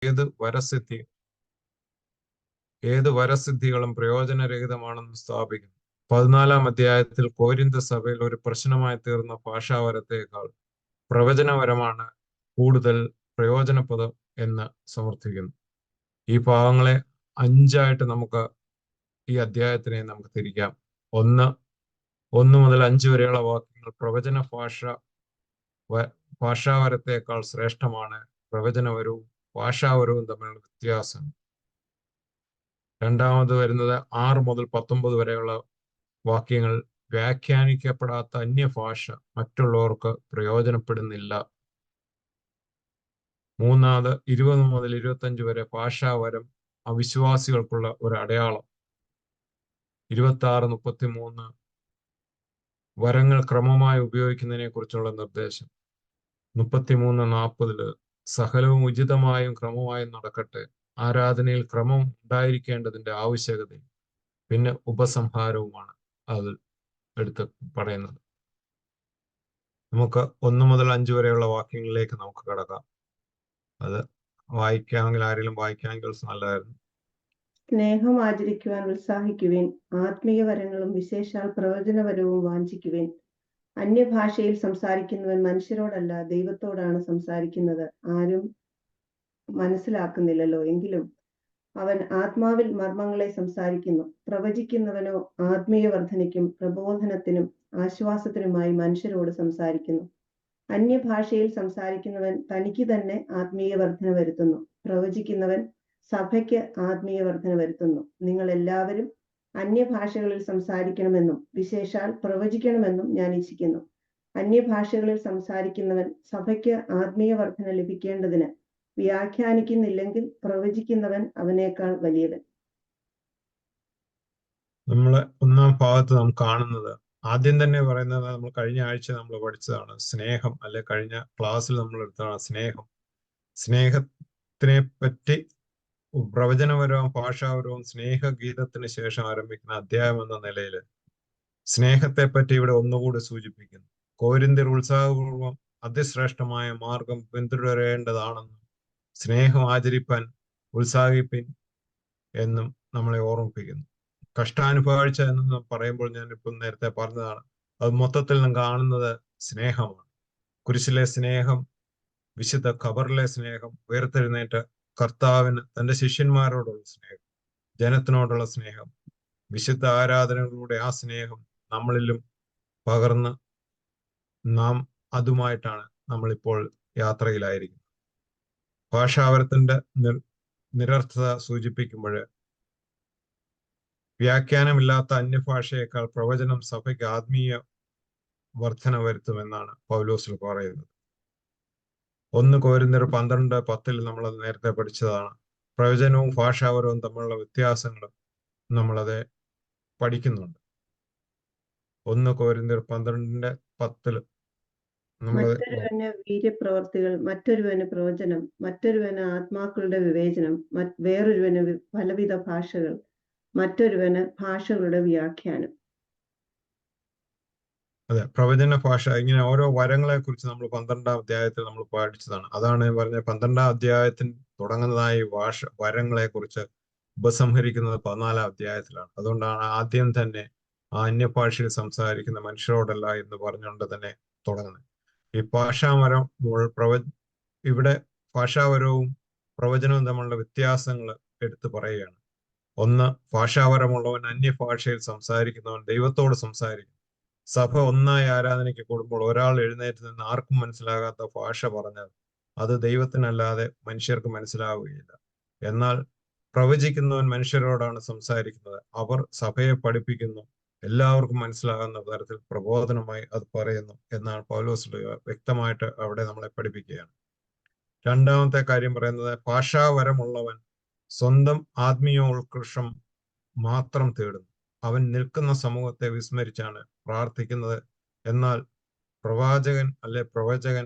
ഏത് വരസിദ്ധി ഏത് വരസിദ്ധികളും പ്രയോജനരഹിതമാണെന്ന് സ്ഥാപിക്കുന്നു. 14-ാം അധ്യായത്തിൽ കോരിന്ത സഭയിൽ ഒരു പ്രശ്നമായി തീർന്ന ഭാഷാവരത്തേക്കാൾ പ്രവചനപരമാണ് കൂടുതൽ പ്രയോജനപ്രദം എന്ന് സമർത്ഥിക്കുന്നു. ഈ ഭാഗങ്ങളെ 5ആയിട്ട് നമുക്ക് ഈ അധ്യായത്തിനെ നമുക്ക് തിരിക്കാം. 1 മുതൽ 5 വരെയുള്ള വാക്യങ്ങൾ ഭാഷാവരത്തേക്കാൾ ശ്രേഷ്ഠമാണ്. പ്രവചനപരവും ഭാഷാപരവും തമ്മിലുള്ള വ്യത്യാസം. രണ്ടാമത് വരുന്നത് 6 മുതൽ 19 വരെയുള്ള വാക്യങ്ങൾ വ്യാഖ്യാനിക്കപ്പെടാത്ത അന്യഭാഷ മറ്റുള്ളവർക്ക് പ്രയോജനപ്പെടുന്നില്ല. മൂന്നാമത് 20 മുതൽ 25 വരെ ഭാഷാവരം അവിശ്വാസികൾക്കുള്ള ഒരു അടയാളം. 26-33 വരങ്ങൾ ക്രമമായി ഉപയോഗിക്കുന്നതിനെ കുറിച്ചുള്ള നിർദ്ദേശം. 33-40 സകലവും ഉചിതമായും ക്രമമായും നടക്കട്ടെ, ആരാധനയിൽ ക്രമം ഉണ്ടായിരിക്കേണ്ടതിന്റെ ആവശ്യകത, പിന്നെ ഉപസംഹാരവുമാണ് അത് എടുത്ത് പറയുന്നത്. നമുക്ക് 1 മുതൽ 5 വരെയുള്ള വാക്യങ്ങളിലേക്ക് നമുക്ക് കടക്കാം. അത് വായിക്കാമെങ്കിൽ ആരെങ്കിലും വായിക്കാമെങ്കിൽ നല്ലതായിരുന്നു. സ്നേഹം ആചരിക്കുവാൻ ഉത്സാഹിക്കുവിൻ, ആത്മീയ വരങ്ങളും വിശേഷാൽ പ്രവചനപരവും വാഞ്ചിക്കുവിൻ. അന്യഭാഷയിൽ സംസാരിക്കുന്നവൻ മനുഷ്യരോടല്ല ദൈവത്തോടാണ് സംസാരിക്കുന്നത്, ആരും മനസ്സിലാക്കുന്നില്ലല്ലോ. എങ്കിലും അവൻ ആത്മാവിൽ മർമ്മങ്ങളെ സംസാരിക്കുന്നു. പ്രവചിക്കുന്നവനോ ആത്മീയ വർധനയ്ക്കും പ്രബോധനത്തിനും ആശ്വാസത്തിനുമായി മനുഷ്യരോട് സംസാരിക്കുന്നു. അന്യഭാഷയിൽ സംസാരിക്കുന്നവൻ തനിക്ക് തന്നെ ആത്മീയ വർധന വരുത്തുന്നു, പ്രവചിക്കുന്നവൻ സഭയ്ക്ക് ആത്മീയ വർധന വരുത്തുന്നു. നിങ്ങൾ എല്ലാവരും അന്യഭാഷകളിൽ സംസാരിക്കണമെന്നും വിശേഷാൽ പ്രവചിക്കണമെന്നും ഞാൻ ഇച്ഛിക്കുന്നു. അന്യഭാഷകളിൽ സംസാരിക്കുന്നവൻ സഭയ്ക്ക് ആത്മീയ വർധന ലഭിക്കേണ്ടതിന് വ്യാഖ്യാനിക്കുന്നില്ലെങ്കിൽ പ്രവചിക്കുന്നവൻ അവനേക്കാൾ വലിയവൻ. നമ്മള് 1-ാം ഭാഗത്ത് നാം കാണുന്നത് ആദ്യം തന്നെ പറയുന്നത് നമ്മൾ കഴിഞ്ഞ ആഴ്ച നമ്മൾ പഠിച്ചതാണ്. സ്നേഹം, അല്ലെ കഴിഞ്ഞ ക്ലാസ്സിൽ നമ്മൾ എടുത്തതാണ് സ്നേഹം. സ്നേഹത്തിനെ പറ്റി പ്രവചനപരവും ഭാഷാപരവും സ്നേഹഗീതത്തിന് ശേഷം ആരംഭിക്കുന്ന അധ്യായം എന്ന നിലയിൽ സ്നേഹത്തെ പറ്റി ഇവിടെ ഒന്നുകൂടി സൂചിപ്പിക്കുന്നു. കോരിന്ത്യർ ഉത്സാഹപൂർവം അതിശ്രേഷ്ഠമായ മാർഗം പിന്തുടരേണ്ടതാണെന്നും സ്നേഹം ആചരിപ്പാൻ ഉത്സാഹിപ്പിൻ എന്നും നമ്മളെ ഓർമ്മിപ്പിക്കുന്നു. കഷ്ടാനുഭവാഴ്ച എന്ന് പറയുമ്പോൾ ഞാൻ ഇപ്പം നേരത്തെ പറഞ്ഞതാണ്, അത് മൊത്തത്തിൽ നാം കാണുന്നത് സ്നേഹമാണ്. കുരിശിലെ സ്നേഹം, വിശുദ്ധ ഖബറിലെ സ്നേഹം, ഉയർത്തെഴുന്നേറ്റ കർത്താവിന് തന്റെ ശിഷ്യന്മാരോടുള്ള സ്നേഹം, ജനത്തിനോടുള്ള സ്നേഹം, വിശുദ്ധ ആരാധനകളുടെ ആ സ്നേഹം നമ്മളിലും പകർന്ന് നാം അതുമായിട്ടാണ് നമ്മളിപ്പോൾ യാത്രയിലായിരിക്കുന്നത്. ഭാഷാവരത്തിന്റെ നിരർത്ഥത സൂചിപ്പിക്കുമ്പോൾ വ്യാഖ്യാനമില്ലാത്ത അന്യഭാഷയേക്കാൾ പ്രവചനം സഭയ്ക്ക് ആത്മീയ വർധന വരുത്തുമെന്നാണ് പൗലോസിൽ പറയുന്നത്. 1 കൊരിന്ത്യർ 12:10 നമ്മളത് നേരത്തെ പഠിച്ചതാണ്. പ്രവചനവും ഭാഷാപരവും തമ്മിലുള്ള വ്യത്യാസങ്ങളും നമ്മളത് പഠിക്കുന്നുണ്ട്. 1 കൊരിന്ത്യർ 12:10 മറ്റൊരുവന് വീര്യപ്രവർത്തികൾ, മറ്റൊരുവന് പ്രവചനം, മറ്റൊരുവന് ആത്മാക്കളുടെ വിവേചനം, വേറൊരുവന് പലവിധ ഭാഷകൾ, മറ്റൊരുവന് ഭാഷകളുടെ വ്യാഖ്യാനം. അതെ, പ്രവചന ഭാഷ, ഇങ്ങനെ ഓരോ വരങ്ങളെ കുറിച്ച് നമ്മൾ 12-ാം അധ്യായത്തിൽ നമ്മൾ പഠിച്ചതാണ്. അതാണ് പറഞ്ഞ 12-ാം അധ്യായത്തിൽ തുടങ്ങുന്നതായി വരങ്ങളെ കുറിച്ച് ഉപസംഹരിക്കുന്നത് 14-ാം അധ്യായത്തിലാണ്. അതുകൊണ്ടാണ് ആദ്യം തന്നെ ആ അന്യഭാഷയിൽ സംസാരിക്കുന്ന മനുഷ്യരോടല്ല എന്ന് പറഞ്ഞുകൊണ്ട് തന്നെ തുടങ്ങുന്നത്. ഈ ഇവിടെ ഭാഷാപരവും പ്രവചനവും തമ്മിലുള്ള വ്യത്യാസങ്ങൾ എടുത്തു പറയുകയാണ്. 1, ഭാഷാപരമുള്ളവൻ അന്യഭാഷയിൽ സംസാരിക്കുന്നവൻ ദൈവത്തോട് സംസാരിക്കും. സഭ ഒന്നായി ആരാധനയ്ക്ക് കൂടുമ്പോൾ ഒരാൾ എഴുന്നേറ്റ് നിന്ന് ആർക്കും മനസ്സിലാകാത്ത ഭാഷ പറഞ്ഞാൽ അത് ദൈവത്തിനല്ലാതെ മനുഷ്യർക്ക് മനസ്സിലാവുകയില്ല. എന്നാൽ പ്രവചിക്കുന്നവൻ മനുഷ്യരോടാണ് സംസാരിക്കുന്നത്. അവർ സഭയെ പഠിപ്പിക്കുന്നു, എല്ലാവർക്കും മനസ്സിലാകുന്ന തരത്തിൽ പ്രബോധനമായി അത് പറയുന്നു എന്നാണ് പൗലോസ് വ്യക്തമായിട്ട് അവിടെ നമ്മളെ പഠിപ്പിക്കുകയാണ്. രണ്ടാമത്തെ കാര്യം പറയുന്നത്, ഭാഷാവരമുള്ളവൻ സ്വന്തം ആത്മീയ ഉത്കർഷം മാത്രം തേടുന്നു. അവൻ നിൽക്കുന്ന സമൂഹത്തെ വിസ്മരിച്ചാണ് പ്രാർത്ഥിക്കുന്നത്. എന്നാൽ പ്രവചകൻ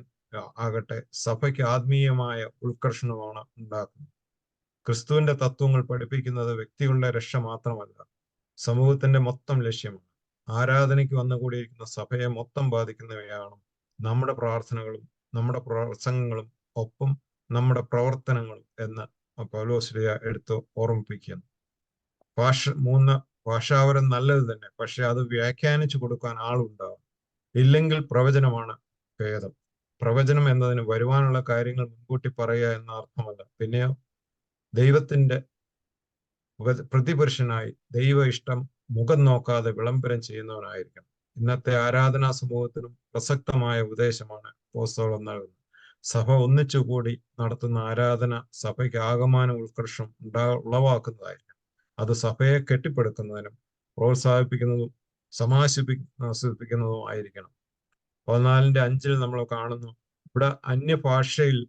ആകട്ടെ സഭയ്ക്ക് ആത്മീയമായ ഉത്കർഷണമാണ് ഉണ്ടാക്കുന്നത്. ക്രിസ്തുവിന്റെ തത്വങ്ങൾ പഠിപ്പിക്കുന്നത് വ്യക്തികളുടെ രക്ഷ മാത്രമല്ല, സമൂഹത്തിന്റെ മൊത്തം ലക്ഷ്യമാണ്. ആരാധനയ്ക്ക് വന്നുകൂടിയിരിക്കുന്ന സഭയെ മൊത്തം ബാധിക്കുന്നവയാണ് നമ്മുടെ പ്രാർത്ഥനകളും നമ്മുടെ പ്രസംഗങ്ങളും. ഒപ്പം നമ്മുടെ പ്രവർത്തനങ്ങളും എന്ന് പൗലോസ് എടുത്ത് ഓർമ്മിപ്പിക്കുന്നു. ഭാഷാവരം നല്ലത് തന്നെ, പക്ഷെ അത് വ്യാഖ്യാനിച്ചു കൊടുക്കാൻ ആളുണ്ടാവും. ഇല്ലെങ്കിൽ പ്രവചനമാണ് ഭേദം. പ്രവചനം എന്നതിന് വരുവാനുള്ള കാര്യങ്ങൾ മുൻകൂട്ടി പറയുക എന്ന അർത്ഥമല്ല. പിന്നെയോ ദൈവത്തിന്റെ പ്രതിപുരുഷനായി ദൈവ ഇഷ്ടം മുഖം നോക്കാതെ വിളംബരം ചെയ്യുന്നവനായിരിക്കണം. ഇന്നത്തെ ആരാധനാ സമൂഹത്തിനും പ്രസക്തമായ ഉപദേശമാണ് അപ്പോസ്തലൻ നൽകുന്നത്. സഭ ഒന്നിച്ചുകൂടി നടത്തുന്ന ആരാധന സഭയ്ക്ക് ആകമാന ഉത്കർഷം ഉളവാക്കുന്നതായിരിക്കണം. അത് സഭയെ കെട്ടിപ്പടുക്കുന്നതിനും പ്രോത്സാഹിപ്പിക്കുന്നതും സമാശ്വസിപ്പിക്കുന്നതും ആയിരിക്കണം. 14:5 നമ്മൾ കാണുന്നു, ഇവിടെ അന്യഭാഷയിൽ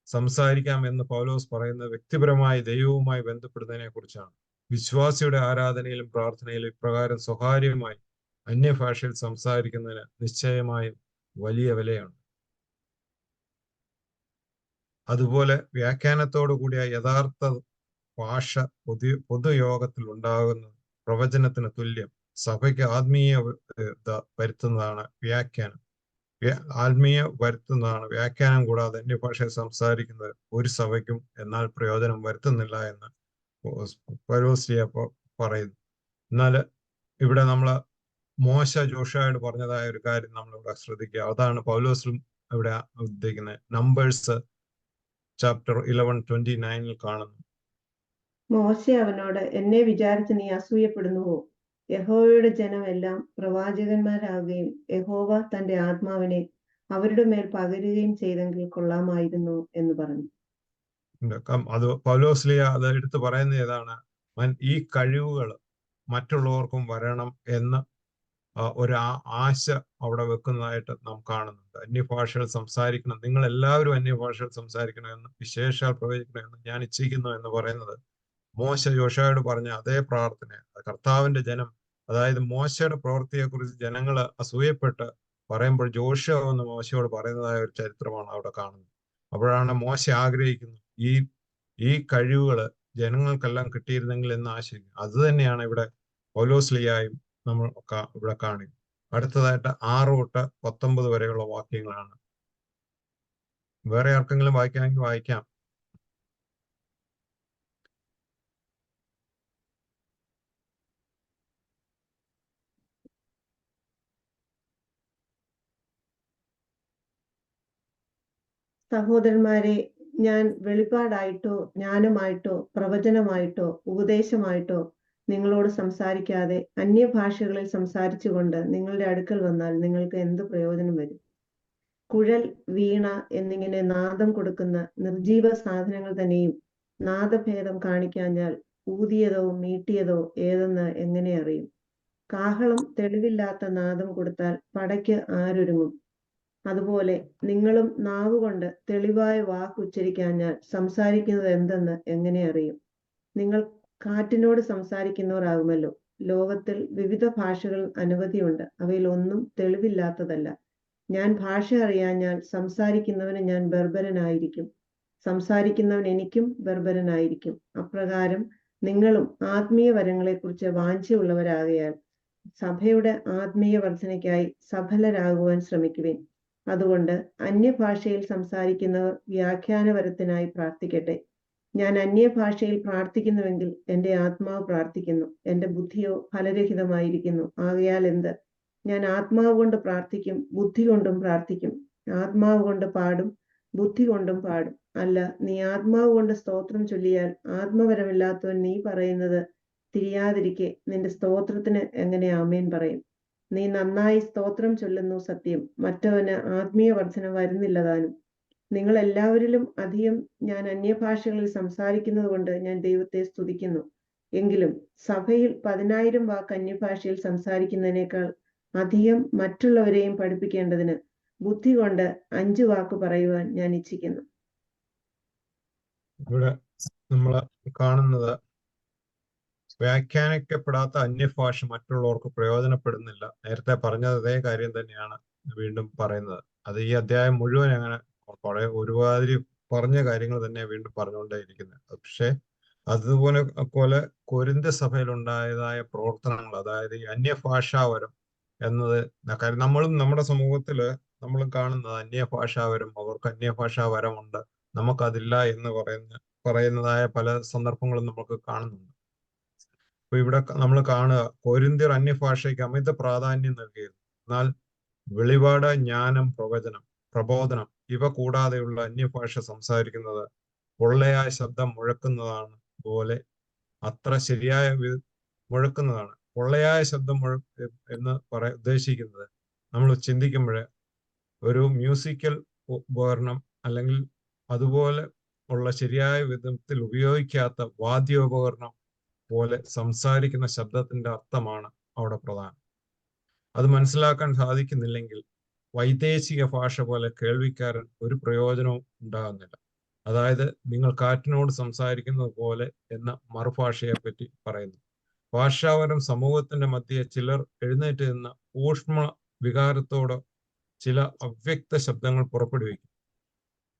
സംസാരിക്കാം എന്ന് പൗലോസ് പറയുന്നത് വ്യക്തിപരമായി ദൈവവുമായി ബന്ധപ്പെടുന്നതിനെ കുറിച്ചാണ്. വിശ്വാസിയുടെ ആരാധനയിലും പ്രാർത്ഥനയിലും ഇപ്രകാരം സ്വകാര്യമായി അന്യഭാഷയിൽ സംസാരിക്കുന്നതിന് നിശ്ചയമായും വലിയ വിലയാണ്. അതുപോലെ വ്യാഖ്യാനത്തോടു കൂടിയ യഥാർത്ഥ ഭാഷ പൊതുയോഗത്തിൽ ഉണ്ടാകുന്നത് പ്രവചനത്തിന് തുല്യം. സഭയ്ക്ക് ആത്മീയത വരുത്തുന്നതാണ് വ്യാഖ്യാനം. വ്യാഖ്യാനം കൂടാതെ അന്യഭാഷയിൽ സംസാരിക്കുന്നത് ഒരു സഭയ്ക്കും എന്നാൽ പ്രയോജനം വരുത്തുന്നില്ല എന്ന് പൗലോസ് പറയുന്നു. എന്നാൽ ഇവിടെ നമ്മൾ മോശ ജോഷുവയോട് പറഞ്ഞതായ ഒരു കാര്യം നമ്മളിവിടെ ശ്രദ്ധിക്കുക. അതാണ് പൗലോസും ഇവിടെ ഉദ്ദേശിക്കുന്നത്. നമ്പേഴ്സ് ചാപ്റ്റർ 11:29 കാണുന്നു. മോശ അവനോട്, എന്നെ വിചാരിച്ച് നീ അസൂയപ്പെടുന്നുവോ? യഹോവയുടെ ജനം എല്ലാം പ്രവാചകന്മാരാകുകയും യഹോവ തന്റെ ആത്മാവിനെ അവരുടെ മേൽ പകരുകയും ചെയ്തെങ്കിൽ കൊള്ളാമായിരുന്നു എന്ന് പറഞ്ഞു. അത് പൗലോസ്ലിയ അത് എടുത്തു പറയുന്നത് ഏതാണ്? ഈ കഴിവുകൾ മറ്റുള്ളവർക്കും വരണം എന്ന് ഒരു ആശ അവിടെ വെക്കുന്നതായിട്ട് നാം കാണുന്നുണ്ട്. അന്യഭാഷകൾ സംസാരിക്കണം, നിങ്ങൾ എല്ലാവരും അന്യഭാഷകൾ സംസാരിക്കണമെന്ന്, വിശേഷാൽ പ്രവചിക്കണമെന്ന് ഞാൻ ഇച്ഛിക്കുന്നു എന്ന് പറയുന്നത് മോശ ജോഷുവയോട് പറഞ്ഞ അതേ പ്രാർത്ഥന. കർത്താവിന്റെ ജനം, അതായത് മോശയുടെ പ്രവൃത്തിയെക്കുറിച്ച് ജനങ്ങൾ അസൂയപ്പെട്ട് പറയുമ്പോൾ ജോഷുവ എന്ന് മോശയോട് പറയുന്നതായ ഒരു ചരിത്രമാണ് അവിടെ കാണുന്നത്. അപ്പോഴാണ് മോശ ആഗ്രഹിക്കുന്നത് ഈ കഴിവുകൾ ജനങ്ങൾക്കെല്ലാം കിട്ടിയിരുന്നെങ്കിൽ എന്ന് ആശിക്കുന്നു. അത് തന്നെയാണ് ഇവിടെ പൗലോസ്ലിയായും നമ്മൾ ഇവിടെ കാണിക്കും. അടുത്തതായിട്ട് 6 തൊട്ട് 19 വരെയുള്ള വാക്യങ്ങളാണ്. വേറെ ആർക്കെങ്കിലും വായിക്കാമെങ്കിൽ വായിക്കാം. സഹോദരന്മാരെ, ഞാൻ വെളിപ്പാടായിട്ടോ ജ്ഞാനമായിട്ടോ പ്രവചനമായിട്ടോ ഉപദേശമായിട്ടോ നിങ്ങളോട് സംസാരിക്കാതെ അന്യഭാഷകളിൽ സംസാരിച്ചുകൊണ്ട് നിങ്ങളുടെ അടുക്കൽ വന്നാൽ നിങ്ങൾക്ക് എന്ത് പ്രയോജനം വരും? കുഴൽ, വീണ എന്നിങ്ങനെ നാദം കൊടുക്കുന്ന നിർജീവ സാധനങ്ങൾ തന്നെയും നാദഭേദം കാണിക്കാഞ്ഞാൽ ഊതിയതോ മീട്ടിയതോ ഏതെന്ന് എങ്ങനെ അറിയും? കാഹളം തെളിവില്ലാത്ത നാദം കൊടുത്താൽ പടയ്ക്ക് ആരൊരുങ്ങും? അതുപോലെ നിങ്ങളും നാവുകൊണ്ട് തെളിവായ വാക്ക് ഉച്ചരിക്കാഞ്ഞാൽ സംസാരിക്കുന്നത് എന്തെന്ന് എങ്ങനെ അറിയും? നിങ്ങൾ കാറ്റിനോട് സംസാരിക്കുന്നവരാകുമല്ലോ. ലോകത്തിൽ വിവിധ ഭാഷകൾ അനവധിയുണ്ട്, അവയിൽ ഒന്നും തെളിവില്ലാത്തതല്ല. ഞാൻ ഭാഷ അറിയാഞ്ഞാൽ സംസാരിക്കുന്നവന് ഞാൻ ബർബരനായിരിക്കും, സംസാരിക്കുന്നവൻ എനിക്കും ബർബരനായിരിക്കും. അപ്രകാരം നിങ്ങളും ആത്മീയ വരങ്ങളെക്കുറിച്ച് വാഞ്ചയുള്ളവരാകയാൽ സഭയുടെ ആത്മീയ വർധനയ്ക്കായി സഫലരാകുവാൻ ശ്രമിക്കുവിൻ. അതുകൊണ്ട് അന്യഭാഷയിൽ സംസാരിക്കുന്നവർ വ്യാഖ്യാനവരത്തിനായി പ്രാർത്ഥിക്കട്ടെ. ഞാൻ അന്യഭാഷയിൽ പ്രാർത്ഥിക്കുന്നുവെങ്കിൽ എൻ്റെ ആത്മാവ് പ്രാർത്ഥിക്കുന്നു, എൻ്റെ ബുദ്ധിയോ ഫലരഹിതമായിരിക്കുന്നു. ആകയാൽ എന്ത്? ഞാൻ ആത്മാവ് കൊണ്ട് പ്രാർത്ഥിക്കും, ബുദ്ധി കൊണ്ടും പ്രാർത്ഥിക്കും. ആത്മാവ് കൊണ്ട് പാടും, ബുദ്ധി കൊണ്ടും പാടും. അല്ല, നീ ആത്മാവ് കൊണ്ട് സ്തോത്രം ചൊല്ലിയാൽ ആത്മവരമില്ലാത്തവൻ നീ പറയുന്നത് തിരിയാതിരിക്കെ നിന്റെ സ്തോത്രത്തിന് എങ്ങനെ ആമേൻ പറയും? നീ നന്നായി സ്തോത്രം ചൊല്ലുന്നു സത്യം, മറ്റവന് ആത്മീയ വർധന വരുന്നില്ലതാനും. നിങ്ങൾ എല്ലാവരിലും അധികം ഞാൻ അന്യഭാഷകളിൽ സംസാരിക്കുന്നത് കൊണ്ട് ഞാൻ ദൈവത്തെ സ്തുതിക്കുന്നു. എങ്കിലും സഭയിൽ 10,000 വാക്ക് അന്യഭാഷയിൽ സംസാരിക്കുന്നതിനേക്കാൾ അധികം മറ്റുള്ളവരെയും പഠിപ്പിക്കേണ്ടതിന് ബുദ്ധി കൊണ്ട് 5 വാക്ക് പറയുവാൻ ഞാൻ ഇച്ഛിക്കുന്നു. ഇവിടെ നമ്മൾ കാണുന്നത് വ്യാഖ്യാനിക്കപ്പെടാത്ത അന്യഭാഷ മറ്റുള്ളവർക്ക് പ്രയോജനപ്പെടുന്നില്ല. നേരത്തെ പറഞ്ഞത് അതേ കാര്യം തന്നെയാണ് വീണ്ടും പറയുന്നത്. അത് ഈ അധ്യായം മുഴുവൻ അങ്ങനെ ഒരുമാതിരി പറഞ്ഞ കാര്യങ്ങൾ തന്നെ വീണ്ടും പറഞ്ഞുകൊണ്ടേയിരിക്കുന്നത്. പക്ഷെ അതുപോലെ കൊരിന്ത സഭയിൽ ഉണ്ടായതായ പ്രവർത്തനങ്ങൾ, അതായത് ഈ അന്യഭാഷാവരം എന്നത്, കാര്യം നമ്മളും നമ്മുടെ സമൂഹത്തില് നമ്മൾ കാണുന്നത് അന്യഭാഷാവരം, അവർക്ക് അന്യഭാഷാവരമുണ്ട്, നമുക്കതില്ല എന്ന് പറയുന്നതായ പല സന്ദർഭങ്ങളും നമുക്ക് കാണുന്നുണ്ട്. അപ്പൊ ഇവിടെ നമ്മൾ കാണുക, കൊരിന്ത്യർ അന്യഭാഷയ്ക്ക് അമിത പ്രാധാന്യം നൽകിയിരുന്നു. എന്നാൽ വെളിപാട്, ജ്ഞാനം, പ്രബോധനം ഇവ കൂടാതെയുള്ള അന്യഭാഷ സംസാരിക്കുന്നത് പൊള്ളയായ ശബ്ദം മുഴക്കുന്നതാണ് പോലെ അത്ര ശരിയായ മുഴക്കുന്നതാണ്. പൊള്ളയായ ശബ്ദം എന്ന് ഉദ്ദേശിക്കുന്നത് നമ്മൾ ചിന്തിക്കുമ്പോൾ ഒരു മ്യൂസിക്കൽ ഉപകരണം അല്ലെങ്കിൽ അതുപോലെ ഉള്ള ശരിയായ വിധത്തിൽ ഉപയോഗിക്കാത്ത വാദ്യോപകരണം പോലെ സംസാരിക്കുന്ന ശബ്ദത്തിന്റെ അർത്ഥമാണ് അവിടെ പ്രധാനം. അത് മനസ്സിലാക്കാൻ സാധിക്കുന്നില്ലെങ്കിൽ വൈദേശിക ഭാഷ പോലെ കേൾവിക്കാരൻ ഒരു പ്രയോജനവും ഉണ്ടാകുന്നില്ല. അതായത് നിങ്ങൾ കാറ്റിനോട് സംസാരിക്കുന്നത് പോലെ എന്ന മറുഭാഷയെ പറ്റി പറയുന്നു. ഭാഷാപരം സമൂഹത്തിന്റെ മധ്യേ ചിലർ എഴുന്നേറ്റ് നിന്ന് ഊഷ്മ വികാരത്തോടെ ചില അവ്യക്ത ശബ്ദങ്ങൾ പുറപ്പെടുവിക്കും.